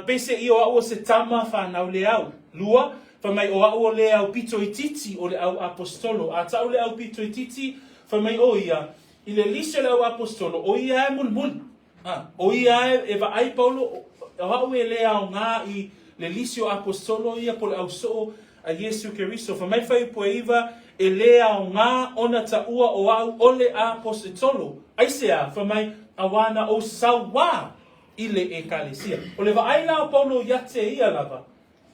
Pese i o au se tama whanau le au. Lua, whamai o au le au pito i titi o le au apostolo. A tau le au pito i titi, whamai o ia. I le lisio le au apostolo, o ia e mun. O ia e va ai Paulo, o hau e le au ngā i le lisio apostolo ia po le au so a Yesu Keriso. Whamai whai poe iwa e le au ngā ona ta ua o au ole apostolo. Aisea, whamai awana o sawa i le e kalesia. O le wa aina o Paulo iate ia lava.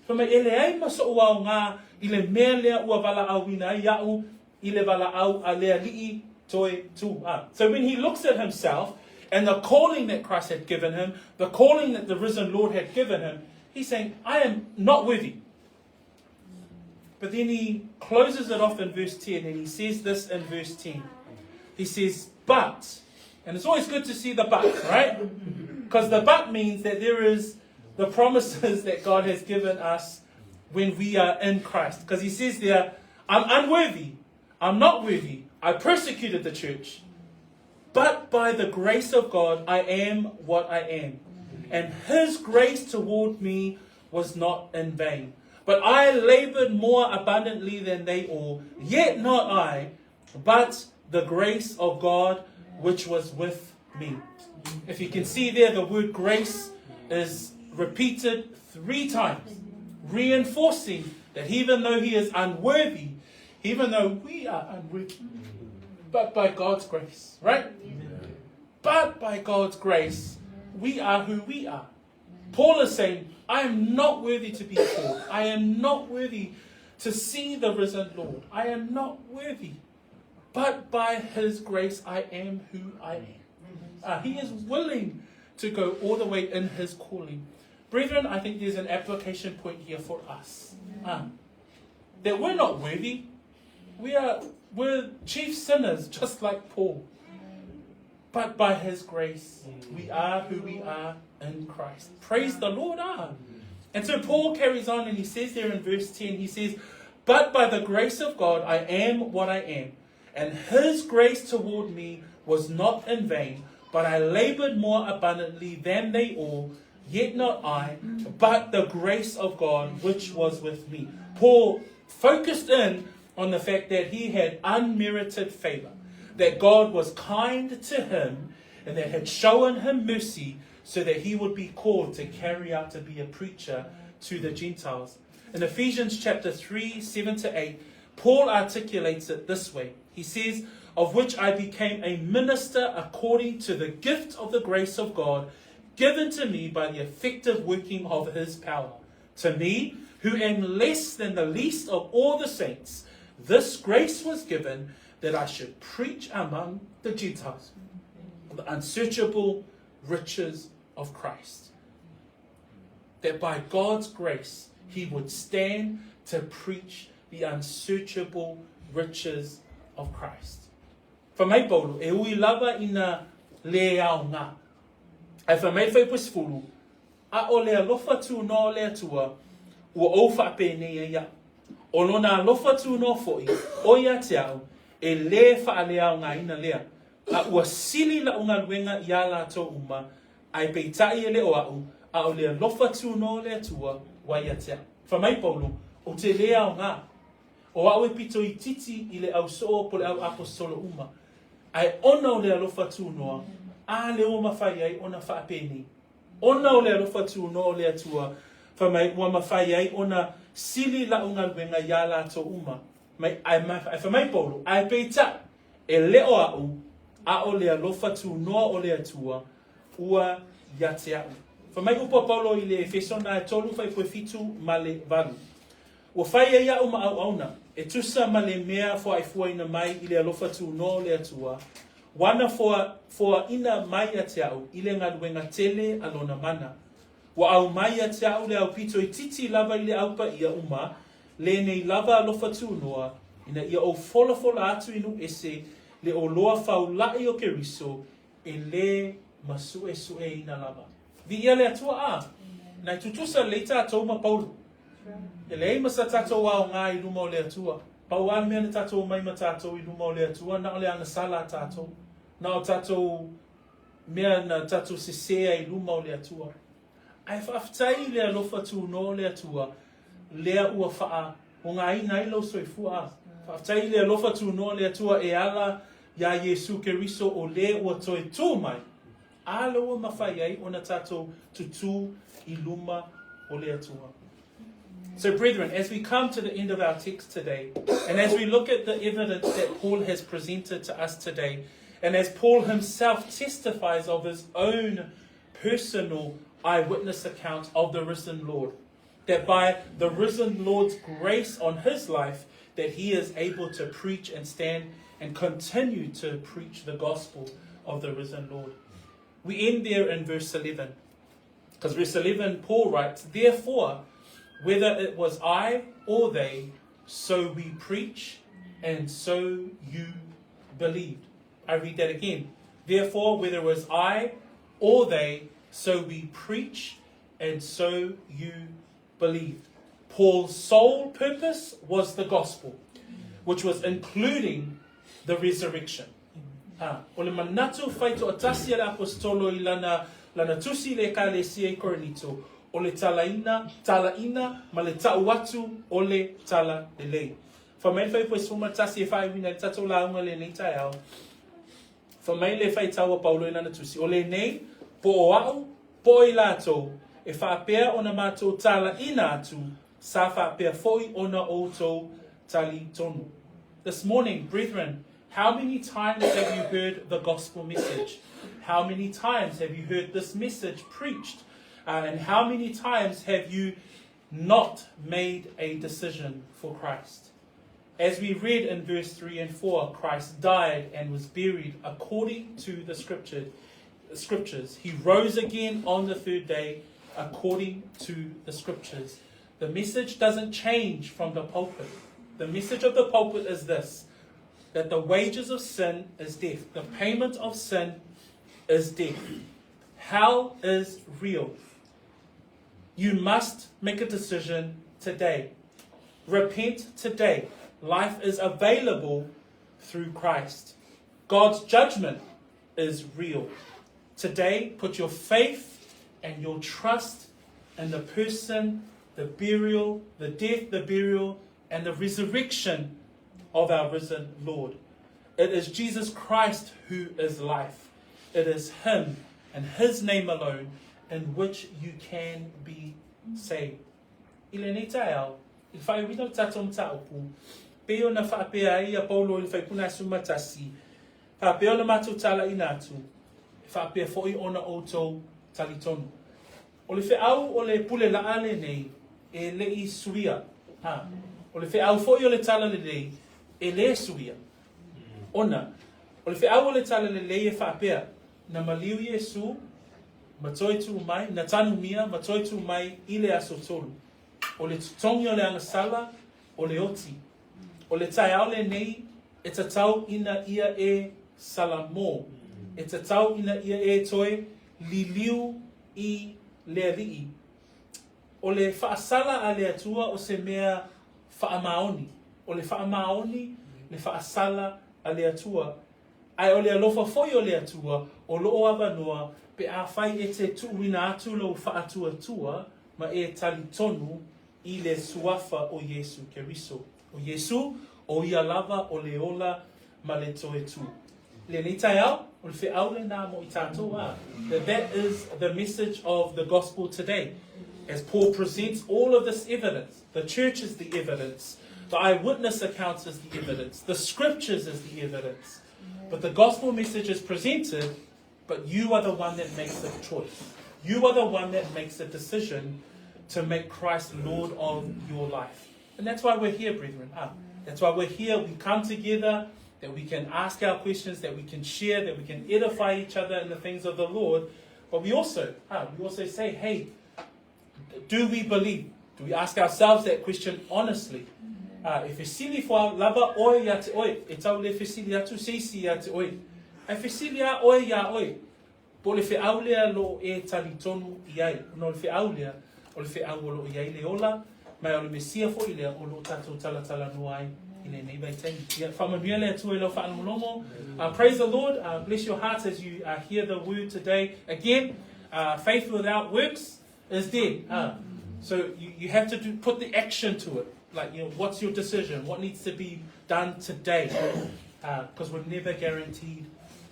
Whamai e le ai maso o au ngā i le mea lea ua wala au wina iau i le wala au a lea lii toi tu. So when he looks at himself, and the calling that Christ had given him, the calling that the risen Lord had given him, he's saying, I am not worthy. But then he closes it off in verse 10, and he says this in verse 10. He says, but, and it's always good to see the but, right? Because the but means that there is the promises that God has given us when we are in Christ. Because he says there, I'm unworthy, I'm not worthy, I persecuted the church. But by the grace of God, I am what I am. And his grace toward me was not in vain. But I labored more abundantly than they all. Yet not I, but the grace of God which was with me. If you can see there, the word grace is repeated 3 times, reinforcing that even though he is unworthy, even though we are unworthy, but by God's grace, right? But by God's grace, we are who we are. Paul is saying, I am not worthy to be called. I am not worthy to see the risen Lord. I am not worthy. But by his grace, I am who I am. He is willing to go all the way in his calling. Brethren, I think there's an application point here for us. That we're not worthy. We're chief sinners, just like Paul. But by his grace, we are who we are in Christ. Praise the Lord. And so Paul carries on and he says there in verse 10, he says, but by the grace of God, I am what I am. And his grace toward me was not in vain, but I labored more abundantly than they all. Yet not I, but the grace of God which was with me. Paul focused in on the fact that he had unmerited favor, that God was kind to him and that had shown him mercy so that he would be called to carry out to be a preacher to the Gentiles. In Ephesians chapter 3, 7-8, Paul articulates it this way. He says, of which I became a minister according to the gift of the grace of God given to me by the effective working of his power. To me, who am less than the least of all the saints, this grace was given that I should preach among the Gentiles the unsearchable riches of Christ. That by God's grace, he would stand to preach the unsearchable riches of Christ. Whamai Paulo, e ui lava ina le au ngā. Ai whamai whai pusfuru, a o le alofa tu no le atua, ua o whaapene ia. O lona alofa tu no foi, o ia te au, e le whaale au ngā ina lea. A ua sili la unga luenga ia la tō uma, ai peitai e le o au, a o le alofa tu no le atua, wa ia te au. Whamai Paulo, o te le au ngā. O au e pito I titi I le au soo po le au apostolo uma. Ai ona o le alofa tu noa, a le o mawhai ai ona whaapene. Ona o le alofa tu no le atua, whamai ua mawhai ai ona sili la unga luenga ia la tō uma. Mai whamai Paulo, ai peita, e leo au, a o le alofa tu noa o le atua, ua ia te au. Whamai upa Paulo I le Efesona e tolu whai pue fitu ma le valu. Ua whai e ia uma au auna, e tusa ma le mea fo ai fua ina mai I le alofa tu noa o le atua, wana foa ina mai a te au, I le ngaluenga tele alona mana. Wa au mai a te au le au pito I titi lava I le aupa ia uma, le nei lava alofa tu noa, ina ia o fola atu inu ese, le o loa faulai o Keriso, e le masue sue ina lava. Vi ia le atua a, nai tutusa leita atou ma Paulo. E le masa tatou au ngā I luma o le atua. Pau an mea na tatou mai ma tatou I luma o le atua, na o le anga sala tatou. Na o tatou mea na tatou sesea I luma o le atua. Ai whaftai le alofa tu no le atua, lea ua whaa, o ngā ina I lau soifua. Whaftai le alofa tu no le atua e ala ia Yesu Keriso o le ua toi tū mai. Ala ua mawhai ai o na tatou tutu I luma o le atua. So brethren, as we come to the end of our text today, and as we look at the evidence that Paul has presented to us today, and as Paul himself testifies of his own personal eyewitness account of the risen Lord, that by the risen Lord's grace on his life, that he is able to preach and stand and continue to preach the gospel of the risen Lord. We end there in verse 11, because verse 11, Paul writes, therefore, whether it was I or they, so we preach, and so you believed. I read that again. Therefore, whether it was I or they, so we preach, and so you believed. Paul's sole purpose was the gospel, which was including the resurrection. O le manatu whaito atasi ala apostolo I lana tusi le ka le sia I Korinito, o le talaina, ma le tauatu o le tala le lei. Whamai whai poe suma tasi e whai wina le tatou launga le nei tai au. Whamai le whai taua Paulo I lana tusi. O le nei, po o au, po I lātou, e whaapea ona mātou tala ina atu, sa whaapea foi ona outou tali tonu. This morning, brethren, how many times have you heard the gospel message? How many times have you heard this message preached? And how many times have you not made a decision for Christ? As we read in verse 3 and 4, Christ died and was buried according to the scriptures. He rose again on the third day according to the scriptures. The message doesn't change from the pulpit. The message of the pulpit is this, that the wages of sin is death. The payment of sin is death. Hell is real. You must make a decision today. Repent today. Life is available through Christ. God's judgment is real. Today, put your faith and your trust in the person, the burial, the death, the burial, and the resurrection of our risen Lord. It is Jesus Christ who is life. It is Him and His name alone in which you can be saved. Ile nei tai au, I whai wina tatom taupu, peo na whaapea ia Paulo I whai puna sumatasi, whaapea na mātou tala inatu, whaapea foi ona outou talitonu. O le whaau o le pule la ale nei, e le I suia. O le whaau foi o le tala le nei, e le suia. Ona, o le whaau o le tala le lei e whaapea, na maliu Yesu, matoi tu mai, na tanu mia, matoi tu mai, I le aso tolu. o le tutongi o le angasala, o le oti. O le tai au le nei, e ta tau ina ia e salamo. E ta tau ina ia e toe liliu I le rii. O le whaasala a le atua o se mea whaamaoni. O le whaamaoni, le whaasala a le atua. Ai o le alofa foi o le atua, o loo avanua, pe a whai e te tuuina atu lo whaatua tua, ma e tali tonu I le suafa o Yesu Keriso. O Yesu, o ia lava o le ola ma le toe tu. Le nitai au, o le whiaule nā mo I tātou a. That is the message of the gospel today. As Paul presents all of this evidence, the church is the evidence, the eyewitness accounts is the evidence, the scriptures is the evidence. But the gospel message is presented, but you are the one that makes the choice. You are the one that makes the decision to make Christ Lord of your life. And that's why we're here, brethren. That's why we're here. We come together, that we can ask our questions, that we can share, that we can edify each other in the things of the Lord. But we also say, hey, do we believe? Do we ask ourselves that question honestly? E fesili fo lava oi ya te oi, e tau le fesili atu seisi ya te oi. E fesili a oi ya oi. Po le fe aulea lo e tali tonu iai. No le fe aulea, o le fe au lo iai le ola, mai o le mesia fo ilea o lo tatou tala nuai I le nei bai tengi. Whamanuia le atu e lo whaanamolomo. Praise the Lord. Bless your hearts as you hear the word today. Again, faith without works is dead. So you have to put the action to it. Like, what's your decision? What needs to be done today? Because we're never guaranteed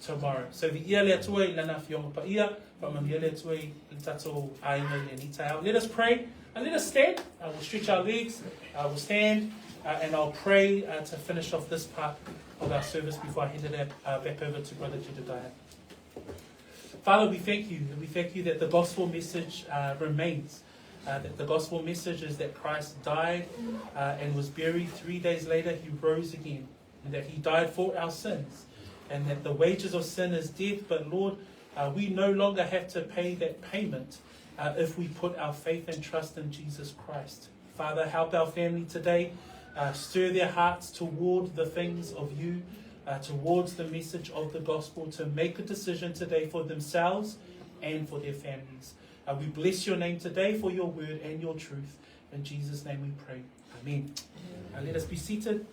tomorrow. So the ia le atua I lana fionga pa ia, whamamia le atua I tatou aina le nitai au. Let us pray and let us stand. We'll stretch our legs. We'll stand and I'll pray to finish off this part of our service before I hand it back over to Brother Jedidiah. Father, we thank you. We thank you that the gospel message remains. That the gospel message is that Christ died and was buried. 3 days later, he rose again. And that he died for our sins. And that the wages of sin is death. But Lord, we no longer have to pay that payment if we put our faith and trust in Jesus Christ. Father, help our family today. Stir their hearts toward the things of you. Towards the message of the gospel. To make a decision today for themselves and for their families. We bless your name today for your word and your truth. In Jesus' name we pray. Amen. Let us be seated.